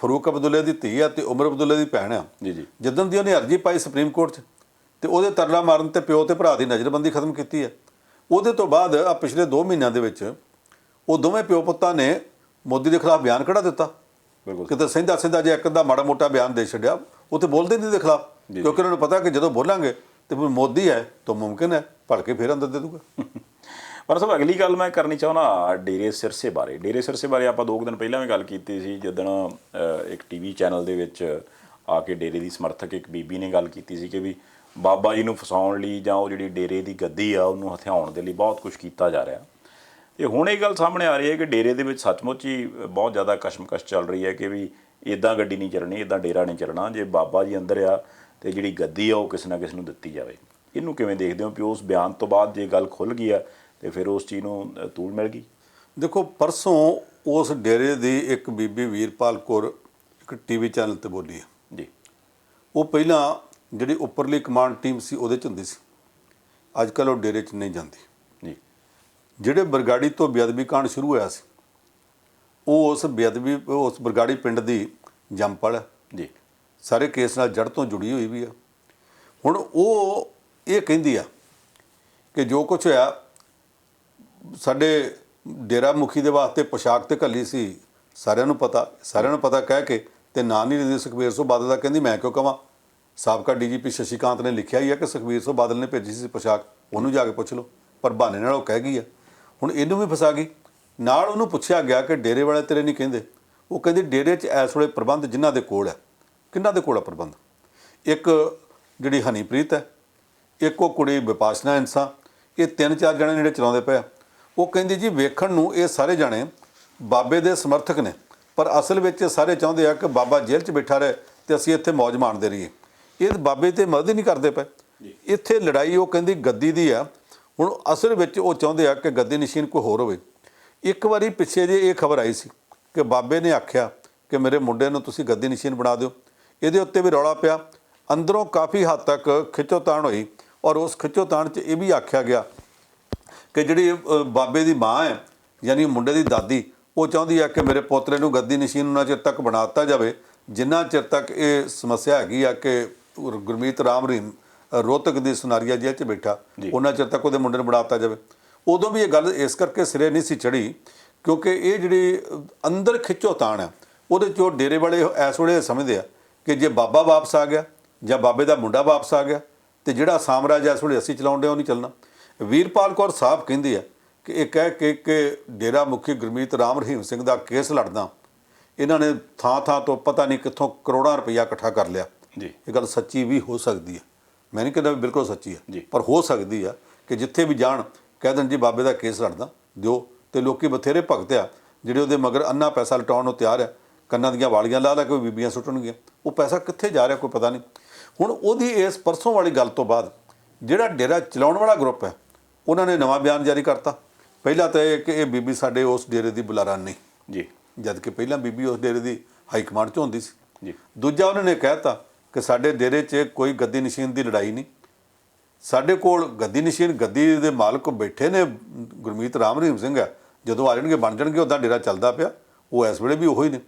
ਫਰੂਕ ਅਬਦੁੱਲੇ ਦੀ ਧੀ ਆ ਤੇ ਉਮਰ ਅਬਦੁੱਲੇ ਦੀ ਭੈਣ ਆ ਜੀ ਜੀ, ਜਿੱਦਣ ਦੀ ਉਹਨੇ ਅਰਜ਼ੀ ਪਾਈ ਸੁਪਰੀਮ ਕੋਰਟ 'ਚ ਤੇ ਉਹਦੇ ਤਰਲਾ ਮਾਰਨ ਤੇ ਪਿਓ ਤੇ ਭਰਾ ਦੀ ਨਜ਼ਰਬੰਦੀ ਖਤਮ ਕੀਤੀ ਹੈ। ਉਹਦੇ ਤੋਂ ਬਾਅਦ ਆ ਪਿਛਲੇ 2 ਮਹੀਨਿਆਂ ਦੇ ਵਿੱਚ ਉਹ ਦੋਵੇਂ ਪਿਓ ਪੁੱਤਾਂ ਨੇ ਮੋਦੀ ਦੇ ਖਿਲਾਫ ਬਿਆਨ ਕਢਾ ਦਿੱਤਾ ਬਿਲਕੁਲ। ਕਿਤੇ ਸਹਿੰਦਾ ਸਹਿੰਦਾ ਜੇ ਇੱਕ ਅੱਧਾ ਮਾੜਾ ਮੋਟਾ ਬਿਆਨ ਦੇ ਛੱਡਿਆ, ਉਹ ਤੇ ਬੋਲਦੇ ਨਹੀਂ ਦੇ ਖਿਲਾਫ, ਕਿਉਂਕਿ ਉਹਨਾਂ ਨੂੰ ਪਤਾ ਕਿ ਜਦੋਂ ਬੋਲਾਂਗੇ ਤੇ ਫਿਰ ਮੋਦੀ ਹੈ ਤਾਂ ਮੁਮਕਿਨ ਹੈ ਭਲਕੇ ਫਿਰ ਅੰਦਰ ਦੇ ਦੂਗਾ। ਪਰ ਸਭ ਅਗਲੀ ਗੱਲ ਮੈਂ ਕਰਨੀ ਚਾਹੁੰਦਾ ਡੇਰੇ ਸਿਰਸੇ ਬਾਰੇ। ਡੇਰੇ ਸਿਰਸੇ ਬਾਰੇ ਆਪਾਂ 2 ਦਿਨ ਪਹਿਲਾਂ ਵੀ ਗੱਲ ਕੀਤੀ ਸੀ, ਜਿੱਦਣ ਇੱਕ ਟੀਵੀ ਚੈਨਲ ਦੇ ਵਿੱਚ ਆ ਕੇ ਡੇਰੇ ਦੀ ਸਮਰਥਕ ਇੱਕ ਬੀਬੀ ਨੇ ਗੱਲ ਕੀਤੀ ਸੀ ਕਿ ਵੀ ਬਾਬਾ ਜੀ ਨੂੰ ਫਸਾਉਣ ਲਈ ਜਾਂ ਉਹ ਜਿਹੜੀ ਡੇਰੇ ਦੀ ਗੱਦੀ ਆ ਉਹਨੂੰ ਹਥਿਆਉਣ ਦੇ ਲਈ ਬਹੁਤ ਕੁਝ ਕੀਤਾ ਜਾ ਰਿਹਾ। ਤੇ ਹੁਣ ਇਹ ਗੱਲ ਸਾਹਮਣੇ ਆ ਰਹੀ ਹੈ ਕਿ ਡੇਰੇ ਦੇ ਵਿੱਚ ਸੱਚਮੁੱਚ ਹੀ ਬਹੁਤ ਜ਼ਿਆਦਾ ਕਸ਼ਮਕਸ਼ ਚੱਲ ਰਹੀ ਹੈ ਕਿ ਵੀ ਇੱਦਾਂ ਗੱਡੀ ਨਹੀਂ ਚੱਲਣੀ, ਇੱਦਾਂ ਡੇਰਾ ਨਹੀਂ ਚੱਲਣਾ, ਜੇ ਬਾਬਾ ਜੀ ਅੰਦਰ ਆ ਤੇ ਜਿਹੜੀ ਗੱਦੀ ਆ ਉਹ ਕਿਸੇ ਨਾ ਕਿਸੇ ਨੂੰ ਦਿੱਤੀ ਜਾਵੇ। ਇਹਨੂੰ ਕਿਵੇਂ ਦੇਖਦੇ ਹੋ ਵੀ ਉਸ ਬਿਆਨ ਤੋਂ ਬਾਅਦ ਜੇ ਗੱਲ ਖੁੱਲ੍ਹ ਗਈ ਆ ਤੇ ਫਿਰ ਉਸ ਚੀਜ਼ ਨੂੰ ਤੂਲ ਮਿਲ ਗਈ? ਦੇਖੋ, ਪਰਸੋਂ ਉਸ ਡੇਰੇ ਦੀ ਇੱਕ ਬੀਬੀ ਵੀਰਪਾਲ ਕੌਰ ਇੱਕ ਟੀਵੀ ਚੈਨਲ ਤੇ ਬੋਲੀ ਹੈ ਜੀ। ਉਹ ਪਹਿਲਾਂ ਜਿਹੜੀ ਉੱਪਰਲੀ ਕਮਾਂਡ ਟੀਮ ਸੀ ਉਹਦੇ 'ਚ ਹੁੰਦੀ ਸੀ, ਅੱਜ ਕੱਲ੍ਹ ਉਹ ਡੇਰੇ 'ਚ ਨਹੀਂ ਜਾਂਦੀ ਜੀ। ਜਿਹੜੇ ਬਰਗਾੜੀ ਤੋਂ ਬੇਅਦਬੀ ਕਾਂਡ ਸ਼ੁਰੂ ਹੋਇਆ ਸੀ, ਉਹ ਉਸ ਬਰਗਾੜੀ ਪਿੰਡ ਦੀ ਜੰਮਪਲ ਹੈ ਜੀ। ਸਾਰੇ ਕੇਸ ਨਾਲ ਜੜ ਤੋਂ ਜੁੜੀ ਹੋਈ ਵੀ ਆ। ਹੁਣ ਉਹ ਇਹ ਕਹਿੰਦੀ ਆ ਕਿ ਜੋ ਕੁਛ ਹੋਇਆ ਸਾਡੇ ਡੇਰਾ ਮੁਖੀ ਦੇ ਵਾਸਤੇ ਪੋਸ਼ਾਕ ਤੇ ਘੱਲੀ ਸੀ, ਸਾਰਿਆਂ ਨੂੰ ਪਤਾ ਕਹਿ ਕੇ ਤੇ ਨਾਂ ਨਹੀਂ ਲੈਂਦੀ ਸੁਖਬੀਰ ਸਿੰਘ ਬਾਦਲ ਦਾ। ਕਹਿੰਦੀ ਮੈਂ ਕਿਉਂ ਕਵਾਂ, ਸਾਬਕਾ ਡੀਜੀਪੀ ਸ਼ਸ਼ੀਕਾਂਤ ਨੇ ਲਿਖਿਆ ਹੀ ਆ ਕਿ ਸੁਖਬੀਰ ਸਿੰਘ ਬਾਦਲ ਨੇ ਭੇਜੀ ਸੀ ਪੋਸ਼ਾਕ, ਉਹਨੂੰ ਜਾ ਕੇ ਪੁੱਛ ਲਓ। ਪਰ ਬਹਾਨੇ ਨਾਲ ਉਹ ਕਹਿ ਗਈ ਆ, ਹੁਣ ਇਹਨੂੰ ਵੀ ਫਸਾ ਗਈ। ਨਾਲ ਉਹਨੂੰ ਪੁੱਛਿਆ ਗਿਆ ਕਿ ਡੇਰੇ ਵਾਲੇ ਤੇਰੇ ਨਹੀਂ ਕਹਿੰਦੇ, ਉਹ ਕਹਿੰਦੀ ਡੇਰੇ 'ਚ ਇਸ ਵੇਲੇ ਪ੍ਰਬੰਧ ਜਿਨ੍ਹਾਂ ਦੇ ਕੋਲ ਹੈ, ਕਿਹਨਾਂ ਦੇ ਕੋਲ ਆ ਪ੍ਰਬੰਧ? ਇੱਕ ਜਿਹੜੀ ਹਨੀਪ੍ਰੀਤ ਹੈ, ਇੱਕ ਉਹ ਕੁੜੀ ਵਿਪਾਸ਼ਨਾ ਇੰਸਾ, ਇਹ 3-4 ਜਣੇ ਜਿਹੜੇ ਚਲਾਉਂਦੇ ਪਏ। ਉਹ ਕਹਿੰਦੀ ਜੀ ਵੇਖਣ ਨੂੰ ਇਹ ਸਾਰੇ ਜਾਣੇ ਬਾਬੇ ਦੇ ਸਮਰਥਕ ਨੇ, ਪਰ ਅਸਲ ਵਿੱਚ ਸਾਰੇ ਚਾਹੁੰਦੇ ਆ ਕਿ ਬਾਬਾ ਜੇਲ੍ਹ 'ਚ ਬੈਠਾ ਰਹੇ ਤੇ ਅਸੀਂ ਇੱਥੇ ਮੌਜ ਮਾਣਦੇ ਰਹੀਏ। ਇਹ ਬਾਬੇ ਤੇ ਮਦਦ ਹੀ ਨਹੀਂ ਕਰਦੇ ਪਏ। ਇੱਥੇ ਲੜਾਈ ਉਹ ਕਹਿੰਦੀ ਗੱਦੀ ਦੀ ਆ। ਹੁਣ ਅਸਲ ਵਿੱਚ ਉਹ ਚਾਹੁੰਦੇ ਆ ਕਿ ਗੱਦੀ ਨਸ਼ੀਨ ਕੋਈ ਹੋਰ ਹੋਵੇ। ਇੱਕ ਵਾਰੀ ਪਿੱਛੇ ਜੇ ਇਹ ਖਬਰ ਆਈ ਸੀ ਕਿ ਬਾਬੇ ਨੇ ਆਖਿਆ ਕਿ ਮੇਰੇ ਮੁੰਡੇ ਨੂੰ ਤੁਸੀਂ ਗੱਦੀ ਨਸ਼ੀਨ ਬਣਾ ਦਿਓ, ਇਹਦੇ ਉੱਤੇ ਵੀ ਰੌਲਾ ਪਿਆ। ਅੰਦਰੋਂ ਕਾਫੀ ਹੱਦ ਤੱਕ ਖਿੱਚੋਤਾਣ ਹੋਈ ਔਰ ਉਸ ਖਿੱਚੋਤਾਣ 'ਚ ਇਹ ਵੀ ਆਖਿਆ ਗਿਆ ਕਿ ਜਿਹੜੀ ਬਾਬੇ ਦੀ ਮਾਂ ਹੈ ਯਾਨੀ ਮੁੰਡੇ ਦੀ ਦਾਦੀ, ਉਹ ਚਾਹੁੰਦੀ ਆ ਕਿ ਮੇਰੇ ਪੋਤਰੇ ਨੂੰ ਗੱਦੀ ਨਸ਼ੀਨ ਉਹਨਾਂ ਚਿਰ ਤੱਕ ਬਣਾ ਦਿੱਤਾ ਜਾਵੇ ਜਿੰਨਾ ਚਿਰ ਤੱਕ ਇਹ ਸਮੱਸਿਆ ਹੈਗੀ ਆ ਕਿ ਗੁਰਮੀਤ ਰਾਮ ਰਹੀਮ ਰੋਹਤਕ ਦੀ ਸੁਨਾਰੀਆ ਜੇਲ੍ਹ 'ਚ ਬੈਠਾ, ਉਹਨਾਂ ਚਿਰ ਤੱਕ ਉਹਦੇ ਮੁੰਡੇ ਨੂੰ ਬਣਾ ਦਿੱਤਾ ਜਾਵੇ। ਉਦੋਂ ਵੀ ਇਹ ਗੱਲ ਇਸ ਕਰਕੇ ਸਿਰੇ ਨਹੀਂ ਸੀ ਚੜ੍ਹੀ ਕਿਉਂਕਿ ਇਹ ਜਿਹੜੀ ਅੰਦਰ ਖਿੱਚੋਤਾਣ ਹੈ ਉਹਦੇ 'ਚ ਉਹ ਡੇਰੇ ਵਾਲੇ ਇਸ ਵੇਲੇ ਸਮਝਦੇ ਆ ਕਿ ਜੇ ਬਾਬਾ ਵਾਪਸ ਆ ਗਿਆ ਜਾਂ ਬਾਬੇ ਦਾ ਮੁੰਡਾ ਵਾਪਸ ਆ ਗਿਆ ਤੇ ਜਿਹੜਾ ਸਾਮਰਾਜ ਇਸ ਵੇਲੇ ਅਸੀਂ ਚਲਾਉਂਦੇ ਉਹ ਨਹੀਂ ਚੱਲਣਾ। ਵੀਰਪਾਲ ਕੌਰ ਸਾਹਿਬ ਕਹਿੰਦੀ ਆ ਕਿ ਇਹ ਕਹਿ ਕੇ ਕਿ ਡੇਰਾ ਮੁਖੀ ਗੁਰਮੀਤ ਰਾਮ ਰਹੀਮ ਸਿੰਘ ਦਾ ਕੇਸ ਲੜਦਾ ਇਹਨਾਂ ਨੇ ਥਾਂ ਤੋਂ ਪਤਾ ਨਹੀਂ ਕਿੱਥੋਂ ਕਰੋੜਾਂ ਰੁਪਈਆ ਇਕੱਠਾ ਕਰ ਲਿਆ ਜੀ। ਇਹ ਗੱਲ ਸੱਚੀ ਵੀ ਹੋ ਸਕਦੀ ਹੈ, ਮੈਂ ਨਹੀਂ ਕਹਿੰਦਾ ਵੀ ਬਿਲਕੁਲ ਸੱਚੀ ਹੈ, ਪਰ ਹੋ ਸਕਦੀ ਆ ਕਿ ਜਿੱਥੇ ਵੀ ਜਾਣ ਕਹਿ ਦੇਣ ਜੀ ਬਾਬੇ ਦਾ ਕੇਸ ਲੜਦਾ ਦਿਓ, ਤੇ ਲੋਕੀ ਬਥੇਰੇ ਭਗਤ ਆ ਜਿਹੜੇ ਉਹਦੇ ਮਗਰ ਅੰਨਾ ਪੈਸਾ ਲਟਾਉਣ ਨੂੰ ਤਿਆਰ ਆ। ਕੰਨਾਂ ਦੀਆਂ ਵਾਲੀਆਂ ਲਾ ਕੇ ਬੀਬੀਆਂ ਸੁੱਟਣਗੀਆਂ, ਉਹ ਪੈਸਾ ਕਿੱਥੇ ਜਾ ਰਿਹਾ ਕੋਈ ਪਤਾ ਨਹੀਂ। ਹੁਣ ਉਹਦੀ ਇਸ ਪਰਸੋਂ ਵਾਲੀ ਗੱਲ ਤੋਂ ਬਾਅਦ ਜਿਹੜਾ ਡੇਰਾ ਚਲਾਉਣ ਵਾਲਾ ਗਰੁੱਪ ਹੈ ਉਹਨਾਂ ਨੇ ਨਵਾਂ ਬਿਆਨ ਜਾਰੀ ਕਰਤਾ। ਪਹਿਲਾਂ ਤਾਂ ਇਹ ਕਿ ਇਹ ਬੀਬੀ ਸਾਡੇ ਉਸ ਡੇਰੇ ਦੀ ਬੁਲਾਰਾ ਨਹੀਂ ਜੀ, ਜਦ ਕਿ ਪਹਿਲਾਂ ਬੀਬੀ ਉਸ ਡੇਰੇ ਦੀ ਹਾਈ ਕਮਾਂਡ 'ਚ ਹੁੰਦੀ ਸੀ ਜੀ। ਦੂਜਾ ਉਹਨਾਂ ਨੇ ਕਹਿਤਾ ਕਿ ਸਾਡੇ ਡੇਰੇ 'ਚ ਕੋਈ ਗੱਦੀ ਨਸ਼ੀਨ ਦੀ ਲੜਾਈ ਨਹੀਂ, ਸਾਡੇ ਕੋਲ ਗੱਦੀ ਨਸ਼ੀਨ ਗੱਦੀ ਦੇ ਮਾਲਕ ਬੈਠੇ ਨੇ ਗੁਰਮੀਤ ਰਾਮ ਰਹੀਮ ਸਿੰਘ ਹੈ, ਜਦੋਂ ਆ ਜਾਣਗੇ ਬਣ ਜਾਣਗੇ, ਉੱਦਾਂ ਡੇਰਾ ਚੱਲਦਾ ਪਿਆ, ਉਹ ਇਸ ਵੇਲੇ ਵੀ ਉਹੀ ਨੇ।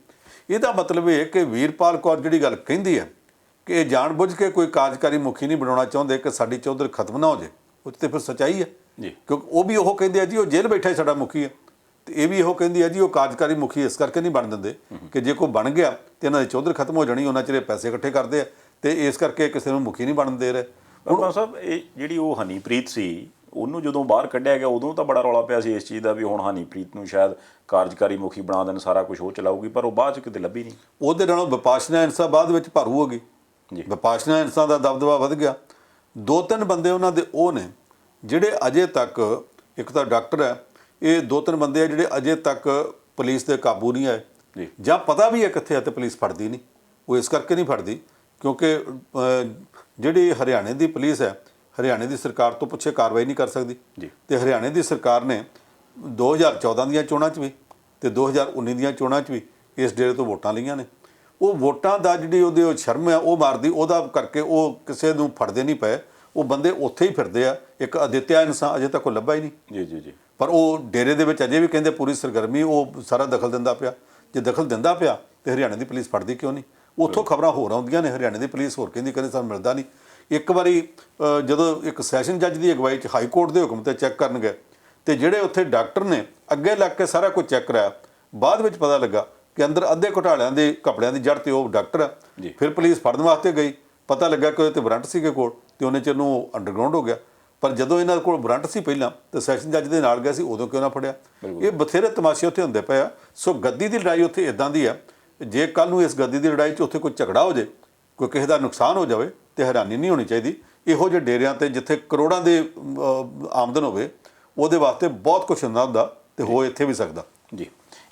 ਇਹਦਾ ਮਤਲਬ ਇਹ ਕਿ ਵੀਰਪਾਲ ਕੌਰ ਜਿਹੜੀ ਗੱਲ ਕਹਿੰਦੀ ਹੈ ਕਿ ਇਹ ਜਾਣਬੁੱਝ ਕੇ ਕੋਈ ਕਾਰਜਕਾਰੀ ਮੁਖੀ ਨਹੀਂ ਬਣਾਉਣਾ ਚਾਹੁੰਦੇ ਕਿ ਸਾਡੀ ਚੌਧਰ ਖਤਮ ਨਾ ਹੋ ਜਾਏ, ਉਹ ਤੇ ਫਿਰ ਸੱਚਾਈ ਹੈ ਜੀ। ਕਿਉਂਕਿ ਉਹ ਵੀ ਉਹ ਕਹਿੰਦੇ ਆ ਜੀ ਉਹ ਜੇਲ੍ਹ ਬੈਠਾ ਸਾਡਾ ਮੁਖੀ ਹੈ, ਤੇ ਇਹ ਵੀ ਇਹੋ ਕਹਿੰਦੀ ਆ ਜੀ ਉਹ ਕਾਰਜਕਾਰੀ ਮੁਖੀ ਇਸ ਕਰਕੇ ਨਹੀਂ ਬਣ ਦਿੰਦੇ ਕਿ ਜੇ ਕੋਈ ਬਣ ਗਿਆ ਤੇ ਇਹਨਾਂ ਦੀ ਚੌਧਰ ਖਤਮ ਹੋ ਜਾਣੀ, ਉਹਨਾਂ ਚਿਰ ਪੈਸੇ ਇਕੱਠੇ ਕਰਦੇ ਆ ਤੇ ਇਸ ਕਰਕੇ ਕਿਸੇ ਨੂੰ ਮੁਖੀ ਨਹੀਂ ਬਣਨ ਦੇ ਰਹੇ। ਹੁਣ ਸਾਹਿਬ ਇਹ ਜਿਹੜੀ ਉਹ ਹਨੀਪ੍ਰੀਤ ਸੀ ਉਹਨੂੰ ਜਦੋਂ ਬਾਹਰ ਕੱਢਿਆ ਗਿਆ ਉਦੋਂ ਤਾਂ ਬੜਾ ਰੌਲਾ ਪਿਆ ਸੀ ਇਸ ਚੀਜ਼ ਦਾ ਵੀ ਹੁਣ ਹਨੀਪ੍ਰੀਤ ਨੂੰ ਸ਼ਾਇਦ ਕਾਰਜਕਾਰੀ ਮੁਖੀ ਬਣਾ ਦੇਣ, ਸਾਰਾ ਕੁਝ ਉਹ ਚਲਾਊਗੀ, ਪਰ ਉਹ ਬਾਅਦ 'ਚ ਕਿਤੇ ਲੱਭੀ ਨਹੀਂ। ਉਹਦੇ ਨਾਲੋਂ ਵਿਪਾਸ਼ਨਾ ਇੰਸਾ ਬਾਅਦ ਵਿੱਚ ਭਾਰੂ ਹੋ ਗਈ ਜੀ। ਵਿਪਾਸ਼ਨਾ ਇੰਸਾ ਦਾ ਦਬਦਬਾ ਵੱਧ ਗਿਆ। 2-3 ਬੰਦੇ ਉਹਨਾਂ ਦੇ ਉਹ ਨੇ ਜਿਹੜੇ ਅਜੇ ਤੱਕ, ਇੱਕ ਤਾਂ ਡਾਕਟਰ ਹੈ, ਇਹ 2-3 ਬੰਦੇ ਆ ਜਿਹੜੇ ਅਜੇ ਤੱਕ ਪੁਲਿਸ ਦੇ ਕਾਬੂ ਨਹੀਂ ਆਏ ਜੀ, ਜਾਂ ਪਤਾ ਵੀ ਹੈ ਕਿੱਥੇ ਆ ਤੇ ਪੁਲਿਸ ਫੜਦੀ ਨਹੀਂ। ਉਹ ਇਸ ਕਰਕੇ ਨਹੀਂ ਫੜਦੀ ਕਿਉਂਕਿ ਜਿਹੜੀ ਹਰਿਆਣੇ ਦੀ ਪੁਲਿਸ ਹੈ ਹਰਿਆਣੇ ਦੀ ਸਰਕਾਰ ਤੋਂ ਪੁੱਛੇ ਕਾਰਵਾਈ ਨਹੀਂ ਕਰ ਸਕਦੀ ਜੀ। ਤੇ ਹਰਿਆਣੇ ਦੀ ਸਰਕਾਰ ਨੇ 2014 ਦੀਆਂ ਚੋਣਾਂ 'ਚ ਵੀ ਤੇ 2019 ਦੀਆਂ ਚੋਣਾਂ 'ਚ ਵੀ ਇਸ ਡੇਰੇ ਤੋਂ ਵੋਟਾਂ ਲਈਆਂ ਨੇ। ਉਹ ਵੋਟਾਂ ਦਾ ਜਿਹੜੀ ਉਹਦੇ ਉਹ ਸ਼ਰਮ ਆ ਉਹ ਮਾਰਦੀ, ਉਹਦਾ ਕਰਕੇ ਉਹ ਕਿਸੇ ਨੂੰ ਫੜਦੇ ਨਹੀਂ ਪਏ, ਉਹ ਬੰਦੇ ਉੱਥੇ ਹੀ ਫਿਰਦੇ ਆ। ਇੱਕ ਅਦਿੱਤਿਆ ਇਨਸਾਨ ਅਜੇ ਤੱਕ ਉਹ ਲੱਭਾ ਹੀ ਨਹੀਂ ਜੀ ਜੀ ਜੀ। ਪਰ ਉਹ ਡੇਰੇ ਦੇ ਵਿੱਚ ਅਜੇ ਵੀ ਕਹਿੰਦੇ ਪੂਰੀ ਸਰਗਰਮੀ, ਉਹ ਸਾਰਾ ਦਖਲ ਦਿੰਦਾ ਪਿਆ। ਜੇ ਦਖਲ ਦਿੰਦਾ ਪਿਆ ਤੇ ਹਰਿਆਣੇ ਦੀ ਪੁਲਿਸ ਫੜਦੀ ਕਿਉਂ ਨਹੀਂ? ਉੱਥੋਂ ਖਬਰਾਂ ਹੋਰ ਆਉਂਦੀਆਂ ਨੇ, ਹਰਿਆਣੇ ਦੀ ਪੁਲਿਸ ਹੋਰ ਕਹਿੰਦੀ ਸਾਨੂੰ ਮਿਲਦਾ ਨਹੀਂ। ਇੱਕ ਵਾਰੀ ਜਦੋਂ ਇੱਕ ਸੈਸ਼ਨ ਜੱਜ ਦੀ ਅਗਵਾਈ 'ਚ ਹਾਈ ਕੋਰਟ ਦੇ ਹੁਕਮ ਤੇ ਚੈੱਕ ਕਰਨ ਗਏ ਤੇ ਜਿਹੜੇ ਉੱਥੇ ਡਾਕਟਰ ਨੇ ਅੱਗੇ ਲੱਗ ਕੇ ਸਾਰਾ ਕੁਝ ਚੈੱਕ ਕਰਾਇਆ, ਬਾਅਦ ਵਿੱਚ ਪਤਾ ਲੱਗਾ ਕਿ ਅੰਦਰ ਅੱਧੇ ਘੁਟਾਲਿਆਂ ਦੇ ਕਪੜਿਆਂ ਦੀ ਜੜ ਤੇ ਉਹ ਡਾਕਟਰ ਆ। ਜੀ। ਫਿਰ ਪੁਲਿਸ ਫੜਨ ਵਾਸਤੇ ਗਈ, ਪਤਾ ਲੱਗਾ ਕਿ ਉਹਦੇ ਤੇ ਵਾਰੰਟ ਸੀਗੇ ਕੋਲ, ਤੇ ਉਹਨੇ ਚਿਰ ਨੂੰ ਅੰਡਰਗਰਾਉਂਡ ਹੋ ਗਿਆ। ਪਰ ਜਦੋਂ ਇਹਨਾਂ ਕੋਲ ਵਾਰੰਟ ਸੀ ਪਹਿਲਾਂ, ਤੇ ਸੈਸ਼ਨ ਜੱਜ ਦੇ ਨਾਲ ਗਿਆ ਸੀ, ਉਦੋਂ ਕਿਉਂ ਨਾ ਫੜਿਆ? ਇਹ ਬਥੇਰੇ ਤਮਾਸ਼ੇ ਉੱਥੇ ਹੁੰਦੇ ਪਏ ਆ। ਸੋ ਗੱਦੀ ਦੀ ਲੜਾਈ ਉੱਥੇ ਇਦਾਂ ਦੀ ਆ, ਜੇ ਕੱਲ ਨੂੰ ਇਸ ਗੱਦੀ ਦੀ ਲੜਾਈ 'ਚ ਉੱਥੇ ਕੋਈ ਝਗੜਾ ਹੋ ਜਾਏ, ਕੋਈ ਕਿਸੇ ਦਾ ਨੁਕਸਾਨ ਹੋ ਜਾਵੇ, ਤੇ ਹੈਰਾਨੀ ਨਹੀਂ ਹੋਣੀ ਚਾਹੀਦੀ। ਇਹੋ ਜਿਹੇ ਡੇਰਿਆਂ ਤੇ ਜਿੱਥੇ ਕਰੋੜਾਂ ਦੇ ਆਮਦਨ ਹੋਵੇ, ਉਹਦੇ ਵਾਸਤੇ ਬਹੁਤ ਕੁਝ ਹੁੰਦਾ ਤੇ ਹੋ ਇੱਥੇ ਵੀ ਸਕਦਾ। ਜੀ,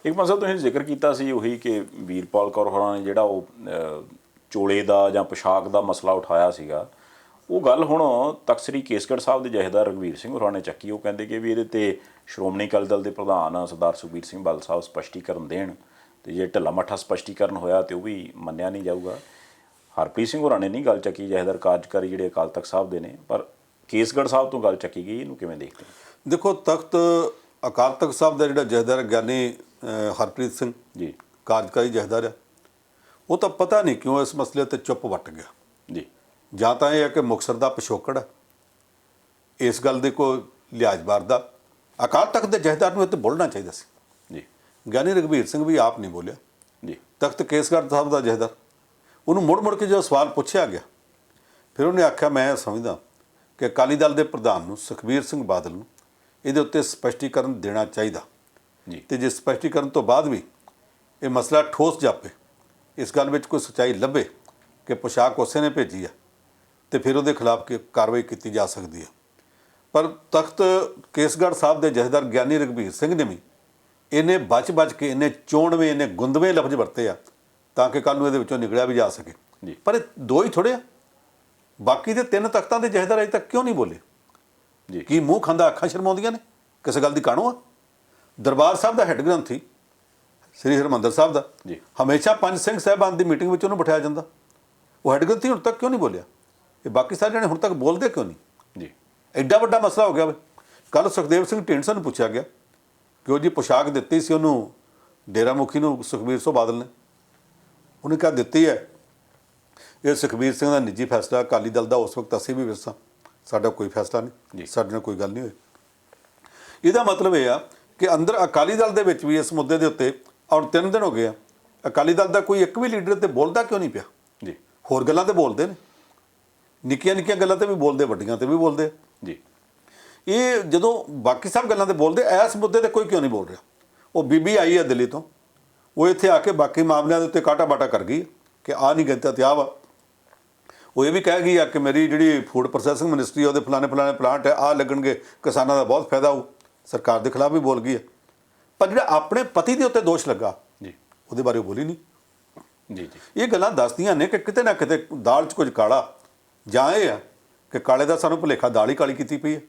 ਇੱਕ ਮਸਲਾ ਤੁਸੀਂ ਜ਼ਿਕਰ ਕੀਤਾ ਸੀ ਉਹੀ ਕਿ ਵੀਰਪਾਲ ਕੌਰ ਹੋਰਾਂ ਨੇ ਜਿਹੜਾ ਉਹ ਚੋਲੇ ਦਾ ਜਾਂ ਪੋਸ਼ਾਕ ਦਾ ਮਸਲਾ ਉਠਾਇਆ ਸੀਗਾ, ਉਹ ਗੱਲ ਹੁਣ ਤਖ਼ਤ ਸ੍ਰੀ ਕੇਸਗੜ੍ਹ ਸਾਹਿਬ ਦੇ ਜਥੇਦਾਰ ਰਘਵੀਰ ਸਿੰਘ ਹੋਰਾਂ ਨੇ ਚੱਕੀ। ਉਹ ਕਹਿੰਦੇ ਕਿ ਵੀ ਇਹਦੇ ਤੇ ਸ਼੍ਰੋਮਣੀ ਅਕਾਲੀ ਦਲ ਦੇ ਪ੍ਰਧਾਨ ਸਰਦਾਰ ਸੁਖਬੀਰ ਸਿੰਘ ਬਾਦਲ ਸਾਹਿਬ ਸਪਸ਼ਟੀਕਰਨ ਦੇਣ, ਤੇ ਜੇ ਢਿੱਲਾ ਮੱਠਾ ਸਪਸ਼ਟੀਕਰਨ ਹੋਇਆ ਤੇ ਉਹ ਵੀ ਮੰਨਿਆ ਨਹੀਂ ਜਾਊਗਾ। ਹਰਪ੍ਰੀਤ ਸਿੰਘ ਹੋਰਾਂ ਨੇ ਨਹੀਂ ਗੱਲ ਚੱਕੀ, ਜਥੇਦਾਰ ਕਾਰਜਕਾਰੀ ਜਿਹੜੇ ਅਕਾਲ ਤਖ਼ਤ ਸਾਹਿਬ ਦੇ ਨੇ, ਪਰ ਕੇਸਗੜ੍ਹ ਸਾਹਿਬ ਤੋਂ ਗੱਲ ਚੱਕੀ ਗਈ। ਇਹਨੂੰ ਕਿਵੇਂ ਦੇਖਦੇ ਹੋ? ਦੇਖੋ, ਅਕਾਲ ਤਖ਼ਤ ਸਾਹਿਬ ਦਾ ਜਿਹੜਾ ਜਥੇਦਾਰ ਗਿਆਨੀ ਹਰਪ੍ਰੀਤ ਸਿੰਘ ਜੀ, ਕਾਰਜਕਾਰੀ ਜਥੇਦਾਰ ਆ, ਉਹ ਤਾਂ ਪਤਾ ਨਹੀਂ ਕਿਉਂ ਇਸ ਮਸਲੇ ਤੇ ਚੁੱਪ ਵੱਟ ਗਿਆ। ਜੀ, ਜਾਂ ਤਾਂ ਇਹ ਹੈ ਕਿ ਮੁਕਤਸਰ ਦਾ ਪਿਛੋਕੜ ਹੈ, ਇਸ ਗੱਲ ਦੇ ਕੋਈ ਲਿਹਾਜ਼ ਦਾ ਅਕਾਲ ਤਖ਼ਤ ਦੇ ਜਥੇਦਾਰ ਨੂੰ ਇਹ ਤੇ ਬੋਲਣਾ ਚਾਹੀਦਾ ਸੀ। ਜੀ, ਗਿਆਨੀ ਰਘਵੀਰ ਸਿੰਘ ਵੀ ਆਪ ਨਹੀਂ ਬੋਲਿਆ। ਜੀ, ਤਖ਼ਤ ਕੇਸਗੜ੍ਹ ਸਾਹਿਬ ਦਾ ਜਥੇਦਾਰ, ਉਹਨੂੰ ਮੁੜ ਕੇ ਜਦੋਂ ਸਵਾਲ ਪੁੱਛਿਆ ਗਿਆ, ਫਿਰ ਉਹਨੇ ਆਖਿਆ, ਮੈਂ ਸਮਝਦਾ ਕਿ ਅਕਾਲੀ ਦਲ ਦੇ ਪ੍ਰਧਾਨ ਨੂੰ ਸੁਖਬੀਰ ਸਿੰਘ ਬਾਦਲ ਨੂੰ ਇਹਦੇ ਉੱਤੇ ਸਪਸ਼ਟੀਕਰਨ ਦੇਣਾ ਚਾਹੀਦਾ। ਜੀ, ਤੇ ਜੇ ਸਪਸ਼ਟੀਕਰਨ ਤੋਂ ਬਾਅਦ ਵੀ ਇਹ ਮਸਲਾ ਠੋਸ ਜਾਪੇ, ਇਸ ਗੱਲ ਵਿੱਚ ਕੋਈ ਸੱਚਾਈ ਲੱਭੇ ਕਿ ਪੋਸ਼ਾਕ ਉਸੇ ਨੇ ਭੇਜੀ ਆ, ਤੇ ਫਿਰ ਉਹਦੇ ਖਿਲਾਫ ਕਾਰਵਾਈ ਕੀਤੀ ਜਾ ਸਕਦੀ ਹੈ। ਪਰ ਤਖ਼ਤ ਕੇਸਗੜ੍ਹ ਸਾਹਿਬ ਦੇ ਜਥੇਦਾਰ ਗਿਆਨੀ ਰਘਬੀਰ ਸਿੰਘ ਨੇ ਵੀ ਇਹਨੇ ਬਚ ਕੇ ਇਹਨੇ ਚੋਣਵੇਂ, ਇਹਨੇ ਗੁੰਦਵੇਂ ਲਫ਼ਜ਼ ਵਰਤੇ ਆ ਤਾਂ ਕਿ ਕੱਲ੍ਹ ਨੂੰ ਇਹਦੇ ਵਿੱਚੋਂ ਨਿਕਲਿਆ ਵੀ ਜਾ ਸਕੇ। ਜੀ। ਪਰ ਇਹ ਦੋ ਹੀ ਥੋੜ੍ਹੇ ਆ, ਬਾਕੀ ਦੇ 3 ਤਖ਼ਤਾਂ ਦੇ ਜਥੇਦਾਰ ਅਜੇ ਤੱਕ ਕਿਉਂ ਨਹੀਂ ਬੋਲੇ? ਜੀ, ਕੀ ਮੂੰਹ ਖਾਂਦਾ ਅੱਖਾਂ ਸ਼ਰਮਾਉਂਦੀਆਂ ਨੇ? ਕਿਸੇ ਗੱਲ ਦੀ ਕਾਣੋ ਆ? ਦਰਬਾਰ ਸਾਹਿਬ ਦਾ ਹੈੱਡ ਗ੍ਰੰਥੀ ਸ੍ਰੀ ਹਰਿਮੰਦਰ ਸਾਹਿਬ ਦਾ ਜੀ, ਹਮੇਸ਼ਾ 5 ਸਿੰਘ ਸਾਹਿਬਾਨ ਦੀ ਮੀਟਿੰਗ ਵਿੱਚ ਉਹਨੂੰ ਬਿਠਾਇਆ ਜਾਂਦਾ, ਉਹ ਹੈੱਡ ਗ੍ਰੰਥੀ ਹੁਣ ਤੱਕ ਕਿਉਂ ਨਹੀਂ ਬੋਲਿਆ? ਇਹ ਬਾਕੀ ਸਾਰੇ ਜਣੇ ਹੁਣ ਤੱਕ ਬੋਲਦੇ ਕਿਉਂ ਨਹੀਂ? ਜੀ, ਐਡਾ ਵੱਡਾ ਮਸਲਾ ਹੋ ਗਿਆ ਵੇ। ਕੱਲ੍ਹ ਸੁਖਦੇਵ ਸਿੰਘ ਢੀਂਡਸਾ ਨੂੰ ਪੁੱਛਿਆ ਗਿਆ ਕਿ ਉਹ ਜੀ ਪੋਸ਼ਾਕ ਦਿੱਤੀ ਸੀ ਉਹਨੂੰ ਡੇਰਾ ਮੁਖੀ ਨੂੰ ਸੁਖਬੀਰ ਸਿੰਘ ਬਾਦਲ ਨੇ, ਉਹਨੇ ਕਿਹਾ ਦਿੱਤੀ ਹੈ, ਇਹ ਸੁਖਬੀਰ ਸਿੰਘ ਦਾ ਨਿੱਜੀ ਫੈਸਲਾ, ਅਕਾਲੀ ਦਲ ਦਾ ਉਸ ਵਕਤ ਅਸੀਂ ਵੀ ਵਿਰਸਾ, ਸਾਡਾ ਕੋਈ ਫੈਸਲਾ ਨਹੀਂ, ਸਾਡੇ ਨਾਲ ਕੋਈ ਗੱਲ ਨਹੀਂ ਹੋਈ। ਇਹਦਾ ਮਤਲਬ ਇਹ ਆ ਕਿ ਅੰਦਰ ਅਕਾਲੀ ਦਲ ਦੇ ਵਿੱਚ ਵੀ ਇਸ ਮੁੱਦੇ ਦੇ ਉੱਤੇ ਹੁਣ 3 ਦਿਨ ਹੋ ਗਏ ਆ, ਅਕਾਲੀ ਦਲ ਦਾ ਕੋਈ ਇੱਕ ਵੀ ਲੀਡਰ ਤੇ ਬੋਲਦਾ ਕਿਉਂ ਨਹੀਂ ਪਿਆ? ਜੀ, ਹੋਰ ਗੱਲਾਂ ਤੇ ਬੋਲਦੇ ਨੇ, ਨਿੱਕੀਆਂ ਗੱਲਾਂ ਤੇ ਵੀ ਬੋਲਦੇ, ਵੱਡੀਆਂ ਤੇ ਵੀ ਬੋਲਦੇ। ਜੀ, ਇਹ ਜਦੋਂ ਬਾਕੀ ਸਭ ਗੱਲਾਂ ਤੇ ਬੋਲਦੇ, ਇਸ ਮੁੱਦੇ ਤੇ ਕੋਈ ਕਿਉਂ ਨਹੀਂ ਬੋਲ ਰਿਹਾ? ਉਹ ਬੀਬੀ ਆਈ ਹੈ ਦਿੱਲੀ ਤੋਂ, ਉਹ ਇੱਥੇ ਆ ਕੇ ਬਾਕੀ ਮਾਮਲਿਆਂ ਦੇ ਉੱਤੇ ਕਾਟਾ ਬਾਟਾ ਕਰ ਗਈ ਕਿ ਆ ਨਹੀਂ ਕੀਤਾ ਤੇ ਆ ਵਾ। ਉਹ ਇਹ ਵੀ ਕਹਿ ਗਈ ਆ ਕਿ ਮੇਰੀ ਜਿਹੜੀ ਫੂਡ ਪ੍ਰੋਸੈਸਿੰਗ ਮਿਨਿਸਟਰੀ ਉਹਦੇ ਫਲਾਣੇ ਪਲਾਂਟ ਹੈ, ਆ ਲੱਗਣਗੇ, ਕਿਸਾਨਾਂ ਦਾ ਬਹੁਤ ਫਾਇਦਾ ਹੋਊ। ਸਰਕਾਰ ਦੇ ਖਿਲਾਫ ਵੀ ਬੋਲ ਗਈ ਹੈ। ਪਰ ਜਿਹੜਾ ਆਪਣੇ ਪਤੀ ਦੇ ਉੱਤੇ ਦੋਸ਼ ਲੱਗਾ, ਜੀ, ਉਹਦੇ ਬਾਰੇ ਬੋਲੀ ਨਹੀਂ। ਜੀ, ਜੀ, ਇਹ ਗੱਲਾਂ ਦੱਸਦੀਆਂ ਨੇ ਕਿ ਕਿਤੇ ਨਾ ਕਿਤੇ ਦਾਲ 'ਚ ਕੁਝ ਕਾਲਾ, ਜਾਂ ਇਹ ਆ ਕਿ ਕਾਲੇ ਦਾ ਸਾਨੂੰ ਭੁਲੇਖਾ ਦਾਲ ਹੀ ਕਾਲੀ ਕੀਤੀ ਪਈ ਹੈ।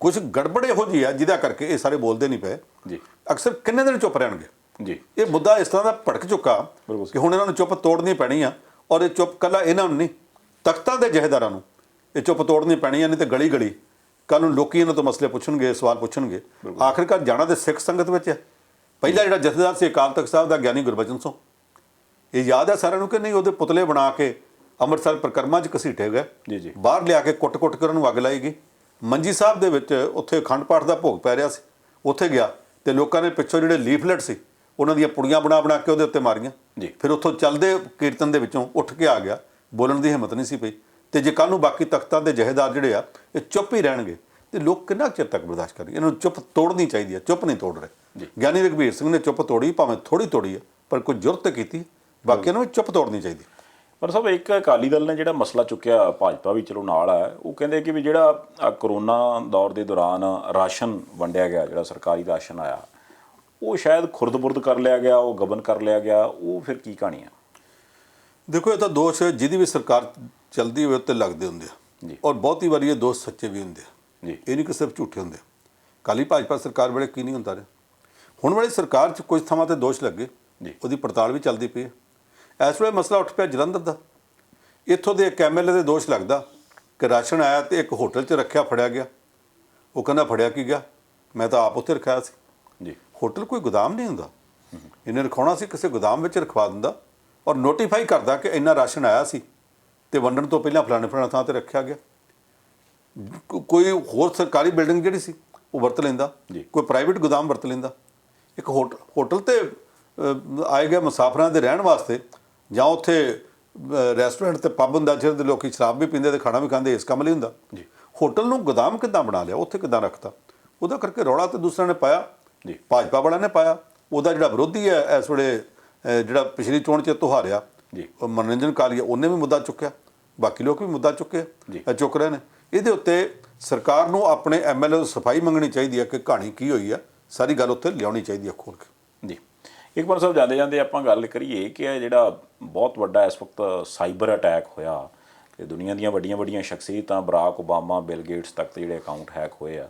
ਕੁਝ ਗੜਬੜ ਇਹੋ ਜਿਹੀ ਆ ਜਿਹਦਾ ਕਰਕੇ ਇਹ ਸਾਰੇ ਬੋਲਦੇ ਨਹੀਂ ਪਏ। ਜੀ, ਅਕਸਰ ਕਿੰਨੇ ਦਿਨ ਚੁੱਪ ਰਹਿਣਗੇ? ਜੀ, ਇਹ ਮੁੱਦਾ ਇਸ ਤਰ੍ਹਾਂ ਦਾ ਭੜਕ ਚੁੱਕਾ ਬਿਲਕੁਲ ਕਿ ਹੁਣ ਇਹਨਾਂ ਨੂੰ ਚੁੱਪ ਤੋੜਨੀ ਪੈਣੀ ਆ। ਔਰ ਇਹ ਚੁੱਪ ਕੱਲਾ ਇਹਨਾਂ ਨੂੰ ਨਹੀਂ, ਤਖ਼ਤਾਂ ਦੇ ਜਥੇਦਾਰਾਂ ਨੂੰ ਇਹ ਚੁੱਪ ਤੋੜਨੀ ਪੈਣੀ ਆ, ਨਹੀਂ ਤੇ ਗਲੀ ਕੱਲ੍ਹ ਨੂੰ ਲੋਕੀ ਇਹਨਾਂ ਤੋਂ ਮਸਲੇ ਪੁੱਛਣਗੇ, ਸਵਾਲ ਪੁੱਛਣਗੇ। ਆਖਿਰਕਾਰ ਜਾਣਾ ਤੇ ਸਿੱਖ ਸੰਗਤ ਵਿੱਚ ਹੈ। ਪਹਿਲਾ ਜਿਹੜਾ ਜਥੇਦਾਰ ਸੀ ਅਕਾਲ ਤਖ਼ਤ ਸਾਹਿਬ ਦਾ ਗਿਆਨੀ ਗੁਰਬਚਨ ਸਿੰਘ, ਇਹ ਯਾਦ ਹੈ ਸਾਰਿਆਂ ਨੂੰ ਕਿ ਨਹੀਂ? ਉਹਦੇ ਪੁਤਲੇ ਬਣਾ ਕੇ ਅੰਮ੍ਰਿਤਸਰ ਪਰਿਕਰਮਾ 'ਚ ਘਸੀਟੇ ਗਏ, ਜੀ, ਜੀ, ਬਾਹਰ ਲਿਆ ਕੇ ਕੁੱਟ ਕੇ ਉਹਨਾਂ ਨੂੰ ਅੱਗ ਲਾਈ ਗਈ। ਮੰਜੀ ਸਾਹਿਬ ਦੇ ਵਿੱਚ ਉੱਥੇ ਅਖੰਡ ਪਾਠ ਦਾ ਭੋਗ ਪੈ ਰਿਹਾ ਸੀ, ਉੱਥੇ ਗਿਆ ਤੇ ਲੋਕਾਂ ਨੇ ਪਿੱਛੋਂ ਜਿਹੜੇ ਲੀਫਲੈਟ ਸੀ ਉਹਨਾਂ ਦੀਆਂ ਪੁੜੀਆਂ ਬਣਾ ਕੇ ਉਹਦੇ ਉੱਤੇ ਮਾਰੀਆਂ। ਜੀ, ਫਿਰ ਉੱਥੋਂ ਚੱਲਦੇ ਕੀਰਤਨ ਦੇ ਵਿੱਚੋਂ ਉੱਠ ਕੇ ਆ ਗਿਆ, ਬੋਲਣ ਦੀ ਹਿੰਮਤ ਨਹੀਂ ਸੀ ਪਈ। ਤੇ ਜੇ ਕੱਲ੍ਹ ਨੂੰ ਬਾਕੀ ਤਖ਼ਤਾਂ ਦੇ ਜਥੇਦਾਰ ਜਿਹੜੇ ਆ ਇਹ ਚੁੱਪ ਹੀ ਰਹਿਣਗੇ ਤੇ ਲੋਕ ਕਿੰਨਾ ਚਿਰ ਤੱਕ ਬਰਦਾਸ਼ਤ ਕਰਨਗੇ? ਇਹਨਾਂ ਨੂੰ ਚੁੱਪ ਤੋੜਨੀ ਚਾਹੀਦੀ ਹੈ, ਚੁੱਪ ਨਹੀਂ ਤੋੜ ਰਹੇ। ਗਿਆਨੀ ਰਘਬੀਰ ਸਿੰਘ ਨੇ ਚੁੱਪ ਤੋੜੀ, ਭਾਵੇਂ ਥੋੜੀ ਤੋੜੀ ਹੈ, ਪਰ ਕੋਈ ਜ਼ਰੂਰਤ ਕੀਤੀ, ਬਾਕੀਆਂ ਨੂੰ ਵੀ ਚੁੱਪ ਤੋੜਨੀ ਚਾਹੀਦੀ। ਪਰ ਸਾਹਿਬ ਇੱਕ ਅਕਾਲੀ ਦਲ ਨੇ ਜਿਹੜਾ ਮਸਲਾ ਚੁੱਕਿਆ, ਭਾਜਪਾ ਵੀ ਚਲੋ ਨਾਲ ਹੈ, ਉਹ ਕਹਿੰਦੇ ਕਿ ਵੀ ਜਿਹੜਾ ਕਰੋਨਾ ਦੌਰ ਦੇ ਦੌਰਾਨ ਰਾਸ਼ਨ ਵੰਡਿਆ ਗਿਆ, ਜਿਹੜਾ ਸਰਕਾਰੀ ਰਾਸ਼ਨ ਆਇਆ, ਉਹ ਸ਼ਾਇਦ ਖੁਰਦ-ਬੁਰਦ ਕਰ ਲਿਆ ਗਿਆ, ਉਹ ਗਬਨ ਕਰ ਲਿਆ ਗਿਆ। ਉਹ ਫਿਰ ਕੀ ਕਹਾਣੀ ਆ? ਦੇਖੋ, ਇਹ ਤਾਂ ਦੋਸ਼ ਜਿਹਦੀ ਵੀ ਸਰਕਾਰ ਚੱਲਦੀ ਹੋਵੇ ਉੱਤੇ ਲੱਗਦੇ ਹੁੰਦੇ ਆ ਜੀ, ਔਰ ਬਹੁਤੀ ਵਾਰੀ ਇਹ ਦੋਸ਼ ਸੱਚੇ ਵੀ ਹੁੰਦੇ ਆ। ਜੀ, ਇਹ ਨਹੀਂ ਕਿ ਸਿਰਫ ਝੂਠੇ ਹੁੰਦੇ। ਅਕਾਲੀ ਭਾਜਪਾ ਸਰਕਾਰ ਵੇਲੇ ਕੀ ਨਹੀਂ ਹੁੰਦਾ ਰਿਹਾ। ਹੁਣ ਵਾਲੀ ਸਰਕਾਰ 'ਚ ਕੁਝ ਥਾਵਾਂ ਤੇ ਦੋਸ਼ ਲੱਗੇ, ਜੀ, ਉਹਦੀ ਪੜਤਾਲ ਵੀ ਚੱਲਦੀ ਪਈ ਹੈ। ਇਸ ਵੇਲੇ ਮਸਲਾ ਉੱਠ ਪਿਆ ਜਲੰਧਰ ਦਾ। ਇੱਥੋਂ ਦੇ ਇੱਕ MLA ਦੇ ਦੋਸ਼ ਲੱਗਦਾ ਕਿ ਰਾਸ਼ਨ ਆਇਆ ਤੇ ਇੱਕ ਹੋਟਲ 'ਚ ਰੱਖਿਆ, ਫੜਿਆ ਗਿਆ। ਉਹ ਕਹਿੰਦਾ ਫੜਿਆ ਕੀ ਗਿਆ, ਮੈਂ ਤਾਂ ਆਪ ਉੱਥੇ ਰਖਾਇਆ ਸੀ। ਜੀ, ਹੋਟਲ ਕੋਈ ਗੋਦਾਮ ਨਹੀਂ ਹੁੰਦਾ, ਇਹਨੇ ਰਖਾਉਣਾ ਸੀ ਕਿਸੇ ਗੋਦਾਮ ਵਿੱਚ ਰਖਵਾ ਦਿੰਦਾ ਔਰ ਨੋਟੀਫਾਈ ਕਰਦਾ ਕਿ ਇੰਨਾ ਰਾਸ਼ਨ ਆਇਆ ਸੀ ਤੇ ਵੰਡਣ ਤੋਂ ਪਹਿਲਾਂ ਫਲਾਣੇ ਥਾਂ ਤੇ ਰੱਖਿਆ ਗਿਆ। ਕੋਈ ਹੋਰ ਸਰਕਾਰੀ ਬਿਲਡਿੰਗ ਜਿਹੜੀ ਸੀ ਉਹ ਵਰਤ ਲੈਂਦਾ, ਜੀ, ਕੋਈ ਪ੍ਰਾਈਵੇਟ ਗੋਦਾਮ ਵਰਤ ਲੈਂਦਾ। ਇੱਕ ਹੋਟਲ ਤੇ ਆਏ ਗਏ ਮੁਸਾਫਰਾਂ ਦੇ ਰਹਿਣ ਵਾਸਤੇ, ਜਾਂ ਉੱਥੇ ਰੈਸਟੋਰੈਂਟ ਤੇ ਪੱਬ ਹੁੰਦਾ ਜਿਹਦੇ ਲੋਕੀ ਸ਼ਰਾਬ ਵੀ ਪੀਂਦੇ ਤੇ ਖਾਣਾ ਵੀ ਖਾਂਦੇ, ਇਸ ਕੰਮ ਲਈ ਹੁੰਦਾ। ਜੀ। ਹੋਟਲ ਨੂੰ ਗੋਦਾਮ ਕਿੱਦਾਂ ਬਣਾ ਲਿਆ, ਉੱਥੇ ਕਿੱਦਾਂ ਰੱਖਤਾ, ਉਹਦਾ ਕਰਕੇ ਰੌਲਾ ਤੇ ਦੂਸਰਿਆਂ ਨੇ ਪਾਇਆ, ਜੀ। ਭਾਜਪਾ ਵਾਲਿਆਂ ਨੇ ਪਾਇਆ। ਉਹਦਾ ਜਿਹੜਾ ਵਿਰੋਧੀ ਹੈ ਇਸ ਵੇਲੇ, ਜਿਹੜਾ ਪਿਛਲੀ ਚੋਣ 'ਚ ਹਾਰਿਆ, ਜੀ। ਉਹ ਮਨੋਰੰਜਨ ਕਾਲੀਆ, ਉਹਨੇ ਵੀ ਮੁੱਦਾ ਚੁੱਕਿਆ, ਬਾਕੀ ਲੋਕ ਵੀ ਮੁੱਦਾ ਜੀ। ਚੁੱਕ ਰਹੇ ਨੇ। ਇਹਦੇ ਉੱਤੇ ਸਰਕਾਰ ਨੂੰ ਆਪਣੇ ਐਮਐਲਏ ਤੋਂ ਸਫਾਈ ਮੰਗਣੀ ਚਾਹੀਦੀ ਹੈ ਕਿ ਕਹਾਣੀ ਕੀ ਹੋਈ ਆ, ਸਾਰੀ ਗੱਲ ਉੱਥੇ ਲਿਆਉਣੀ ਚਾਹੀਦੀ ਹੈ ਖੋਲ੍ਹ ਕੇ। ਜੀ। ਇਕਬਾਲ ਸਾਹਿਬ, ਜਾਂਦੇ ਜਾਂਦੇ ਆਪਾਂ ਗੱਲ ਕਰੀਏ ਕਿ ਇਹ ਜਿਹੜਾ ਬਹੁਤ ਵੱਡਾ ਇਸ ਵਕਤ ਸਾਈਬਰ ਅਟੈਕ ਹੋਇਆ ਤੇ ਦੁਨੀਆ ਦੀਆਂ ਵੱਡੀਆਂ ਵੱਡੀਆਂ ਸ਼ਖਸੀਅਤਾਂ, ਬਰਾਕ ਓਬਾਮਾ, ਬਿਲ ਗੇਟਸ ਤੱਕ ਦੇ ਜਿਹੜੇ ਅਕਾਊਂਟ ਹੈਕ ਹੋਏ ਆ,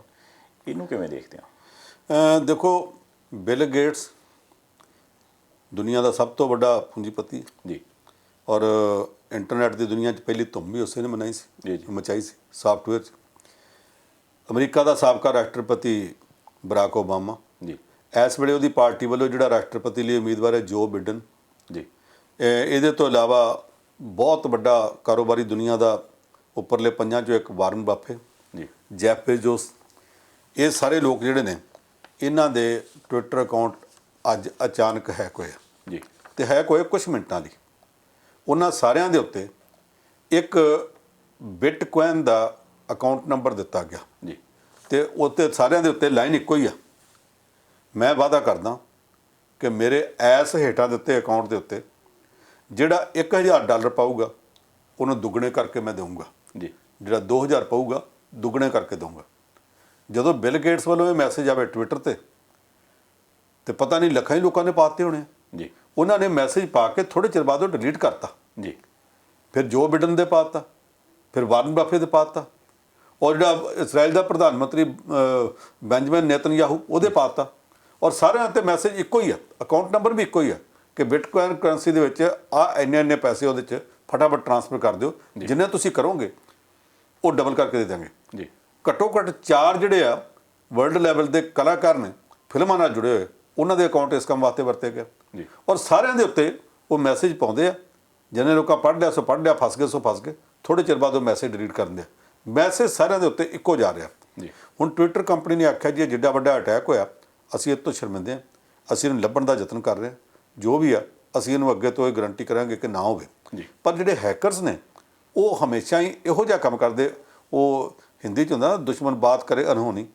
ਇਹਨੂੰ ਕਿਵੇਂ ਦੇਖਦੇ ਆ? ਦੇਖੋ, ਬਿਲ ਗੇਟਸ ਦੁਨੀਆ ਦਾ ਸਭ ਤੋਂ ਵੱਡਾ ਪੂੰਜੀਪਤੀ ਜੀ। ਔਰ ਇੰਟਰਨੈਟ ਦੀ ਦੁਨੀਆ 'ਚ ਪਹਿਲੀ ਧੁੰਮ ਵੀ ਉਸੇ ਨੇ ਮਨਾਈ ਸੀ, ਜੀ। ਮਚਾਈ ਸੀ ਸਾਫਟਵੇਅਰ 'ਚ। ਅਮਰੀਕਾ ਦਾ ਸਾਬਕਾ ਰਾਸ਼ਟਰਪਤੀ ਬਰਾਕ ਓਬਾਮਾ, ਜੀ। ਇਸ ਵੇਲੇ ਉਹਦੀ ਪਾਰਟੀ ਵੱਲੋਂ ਜਿਹੜਾ ਰਾਸ਼ਟਰਪਤੀ ਲਈ ਉਮੀਦਵਾਰ ਹੈ ਜੋ ਬਿਡਨ। ਜੀ। ਇਹਦੇ ਤੋਂ ਇਲਾਵਾ ਬਹੁਤ ਵੱਡਾ ਕਾਰੋਬਾਰੀ ਦੁਨੀਆ ਦਾ ਉੱਪਰਲੇ ਪੰਜਾਂ 'ਚੋਂ ਇੱਕ ਵਾਰਨ ਬਾਫੇ, ਜੀ। ਜੈਫ ਬੇਜ਼ੋਸ। ਇਹ ਸਾਰੇ ਲੋਕ ਜਿਹੜੇ ਨੇ, ਇਹਨਾਂ ਦੇ ਟਵਿੱਟਰ ਅਕਾਊਂਟ ਅੱਜ ਅਚਾਨਕ ਹੈਕ ਹੋਏ। ਜੀ। ਤੇ ਹੈਕ ਹੋਏ ਕੁਝ ਮਿੰਟਾਂ ਲਈ। ਉਹਨਾਂ ਸਾਰਿਆਂ ਦੇ ਉੱਤੇ ਇੱਕ ਬਿਟਕੋਇਨ ਦਾ ਅਕਾਊਂਟ ਨੰਬਰ ਦਿੱਤਾ ਗਿਆ, ਜੀ। ਤੇ ਉੱਤੇ ਸਾਰਿਆਂ ਦੇ ਉੱਤੇ ਲਾਈਨ ਇੱਕੋ ਹੀ ਆ। ਮੈਂ ਵਾਅਦਾ ਕਰਦਾ ਕਿ ਮੇਰੇ ਐਸ ਹੇਠਾਂ ਦੇ ਉੱਤੇ ਅਕਾਊਂਟ ਦੇ ਉੱਤੇ ਜਿਹੜਾ $1000 ਪਾਊਗਾ ਉਹਨੂੰ ਦੁੱਗਣੇ ਕਰਕੇ ਮੈਂ ਦੇਵਾਂਗਾ, ਜੀ। ਜਿਹੜਾ 2000 ਪਾਊਗਾ ਦੁੱਗਣੇ ਕਰਕੇ ਦਊਂਗਾ। ਜਦੋਂ ਬਿਲ ਗੇਟਸ ਵੱਲੋਂ ਇਹ ਮੈਸੇਜ ਆਵੇ ਟਵਿੱਟਰ ਤੇ ਪਤਾ ਨਹੀਂ ਲੱਖਾਂ ਹੀ ਲੋਕਾਂ ਨੇ ਪਾਤੇ ਹੋਣੇ। ਜੀ। ਉਹਨਾਂ ਨੇ ਮੈਸੇਜ ਪਾ ਕੇ ਥੋੜੇ ਚਿਰ ਬਾਅਦ ਉਹ ਡਿਲੀਟ ਕਰਤਾ। ਜੀ। ਫਿਰ ਜੋ ਬਿਡਨ ਦੇ ਪਾਤਾ, ਫਿਰ ਵਾਰਨ ਬਾਫੇ ਦੇ ਪਾਤਾ, ਔਰ ਜਿਹੜਾ ਇਸਰਾਈਲ ਦਾ ਪ੍ਰਧਾਨ ਮੰਤਰੀ ਬੈਂਜਾਮਿਨ ਨੇਤਨਯਾਹੂ ਉਹਦੇ ਪਾਤਾ। ਔਰ ਸਾਰਿਆਂ 'ਤੇ ਮੈਸੇਜ ਇੱਕੋ ਹੀ ਆ, ਅਕਾਊਂਟ ਨੰਬਰ ਵੀ ਇੱਕੋ ਹੀ ਆ ਕਿ ਬਿਟਕੋਇਨ ਕਰੰਸੀ ਦੇ ਵਿੱਚ ਇੰਨੇ ਪੈਸੇ ਉਹਦੇ 'ਚ ਫਟਾਫਟ ਟ੍ਰਾਂਸਫਰ ਕਰ ਦਿਓ, ਜਿੰਨੇ ਤੁਸੀਂ ਕਰੋਗੇ ਉਹ ਡਬਲ ਕਰਕੇ ਦੇ ਦਾਂਗੇ। ਜੀ। ਘੱਟੋ ਘੱਟ 4 ਜਿਹੜੇ ਆ ਵਰਲਡ ਲੈਵਲ ਦੇ ਕਲਾਕਾਰ ਨੇ, ਫਿਲਮਾਂ ਨਾਲ ਜੁੜੇ ਹੋਏ, ਉਹਨਾਂ ਦੇ ਅਕਾਊਂਟ ਇਸ ਕੰਮ ਵਾਸਤੇ ਵਰਤੇ ਗਏ। ਜੀ। ਔਰ ਸਾਰਿਆਂ ਦੇ ਉੱਤੇ ਉਹ ਮੈਸੇਜ ਪਾਉਂਦੇ ਆ, ਜਿਹਨੇ ਲੋਕਾਂ ਪੜ੍ਹ ਲਿਆ ਸੋ ਪੜ੍ਹ ਲਿਆ, ਫਸ ਗਏ ਸੋ ਫਸ ਗਏ, ਥੋੜੇ ਚਿਰ ਬਾਅਦ ਉਹ ਮੈਸੇਜ ਡਿਲੀਟ ਕਰ ਦਿੰਦੇ ਆ। ਮੈਸੇਜ ਸਾਰਿਆਂ ਦੇ ਉੱਤੇ ਇੱਕੋ ਜਾ ਰਿਹਾ। ਜੀ। ਹੁਣ ਟਵਿੱਟਰ ਕੰਪਨੀ ਨੇ ਆਖਿਆ ਜੀ ਜਿੱਡਾ ਵੱਡਾ ਅਟੈਕ ਹੋਇਆ, ਅਸੀਂ ਇਹ ਤੋਂ ਸ਼ਰਮਿੰਦੇ ਹਾਂ, ਅਸੀਂ ਇਹਨੂੰ ਲੱਭਣ ਦਾ ਯਤਨ ਕਰ ਰਹੇ ਹਾਂ, ਜੋ ਵੀ ਆ ਅਸੀਂ ਇਹਨੂੰ ਅੱਗੇ ਤੋਂ ਇਹ ਗਰੰਟੀ ਕਰਾਂਗੇ ਕਿ ਨਾ ਹੋਵੇ। ਜੀ। ਪਰ ਜਿਹੜੇ ਹੈਕਰਸ ਨੇ ਉਹ ਹਮੇਸ਼ਾ ਹੀ ਇਹੋ ਜਿਹਾ ਕੰਮ ਕਰਦੇ। ਉਹ ਹਿੰਦੀ 'ਚ ਹੁੰਦਾ ਦੁਸ਼ਮਣ ਬਾਤ ਕਰੇ ਅਨਹੋਣੀ,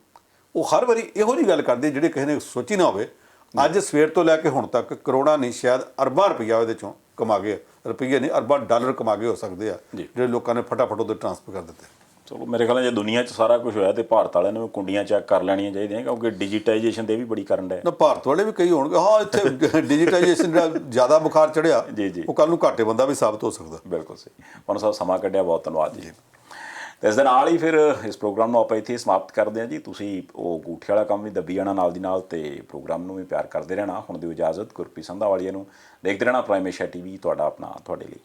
ਉਹ ਹਰ ਵਾਰੀ ਇਹੋ ਜਿਹੀ ਗੱਲ ਕਰਦੇ ਜਿਹੜੇ ਕਿਸੇ ਨੇ ਸੋਚੀ ਨਾ ਹੋਵੇ। ਅੱਜ ਸਵੇਰ ਤੋਂ ਲੈ ਕੇ ਹੁਣ ਤੱਕ ਕਰੋੜਾਂ ਨਹੀਂ ਸ਼ਾਇਦ ਅਰਬਾਂ ਰੁਪਈਆ ਉਹਦੇ 'ਚੋਂ ਕਮਾ ਗਏ। ਰੁਪਈਏ ਨਹੀਂ, ਅਰਬਾਂ ਡਾਲਰ ਕਮਾ ਗਏ ਹੋ ਸਕਦੇ ਆ, ਜਿਹੜੇ ਲੋਕਾਂ ਨੇ ਫਟਾਫਟ ਉਹਦੇ ਟ੍ਰਾਂਸਫਰ ਕਰ ਦਿੱਤੇ। ਚਲੋ, ਮੇਰੇ ਖਿਆਲ ਨਾਲ ਜੇ ਦੁਨੀਆ 'ਚ ਸਾਰਾ ਕੁਝ ਹੋਇਆ ਤੇ ਭਾਰਤ ਵਾਲਿਆਂ ਨੂੰ ਕੁੰਡੀਆਂ ਚੈੱਕ ਕਰ ਲੈਣੀਆਂ ਚਾਹੀਦੀਆਂ, ਕਿਉਂਕਿ ਡਿਜੀਟਾਈਜੇਸ਼ਨ ਦੇ ਵੀ ਬੜੀ ਕਰਨ ਡਿਆ। ਨਾ, ਭਾਰਤ ਵਾਲੇ ਵੀ ਕਈ ਹੋਣਗੇ। ਹਾਂ, ਇੱਥੇ ਡਿਜੀਟਾਈਜੇਸ਼ਨ ਦਾ ਜ਼ਿਆਦਾ ਬੁਖਾਰ ਚੜਿਆ, ਜੀ। ਉਹ ਕੱਲ ਨੂੰ ਘਾਟੇ ਬੰਦਾ ਵੀ ਸਾਬਤ ਹੋ ਸਕਦਾ। ਬਿਲਕੁਲ ਸਹੀ। ਪਨ ਸਾਹਿਬ, ਸਮਾਂ ਕੱਢਿਆ, ਬਹੁਤ ਧੰਨਵਾਦ ਜੀ। ਤੇ ਇਸ ਦੇ ਨਾਲ ਹੀ ਫਿਰ ਇਸ ਪ੍ਰੋਗਰਾਮ ਨੂੰ ਆਪਾਂ ਇੱਥੇ ਸਮਾਪਤ ਕਰਦੇ ਹਾਂ ਜੀ। ਤੁਸੀਂ ਉਹ ਗੂਠੇ ਵਾਲਾ ਕੰਮ ਵੀ ਦੱਬੀ ਜਾਣਾ ਨਾਲ ਦੀ ਨਾਲ, ਤੇ ਪ੍ਰੋਗਰਾਮ ਨੂੰ ਵੀ ਪਿਆਰ ਕਰਦੇ ਰਹਿਣਾ। ਹੁਣ ਦਿਓ ਇਜਾਜ਼ਤ ਗੁਰਪ੍ਰੀਤ ਸੰਧਾਵਾਲੀਆ ਨੂੰ। ਦੇਖਦੇ ਰਹਿਣਾ ਪ੍ਰਾਈਮ ਏਸ਼ੀਆ TV, ਤੁਹਾਡਾ ਆਪਣਾ, ਤੁਹਾਡੇ ਲਈ।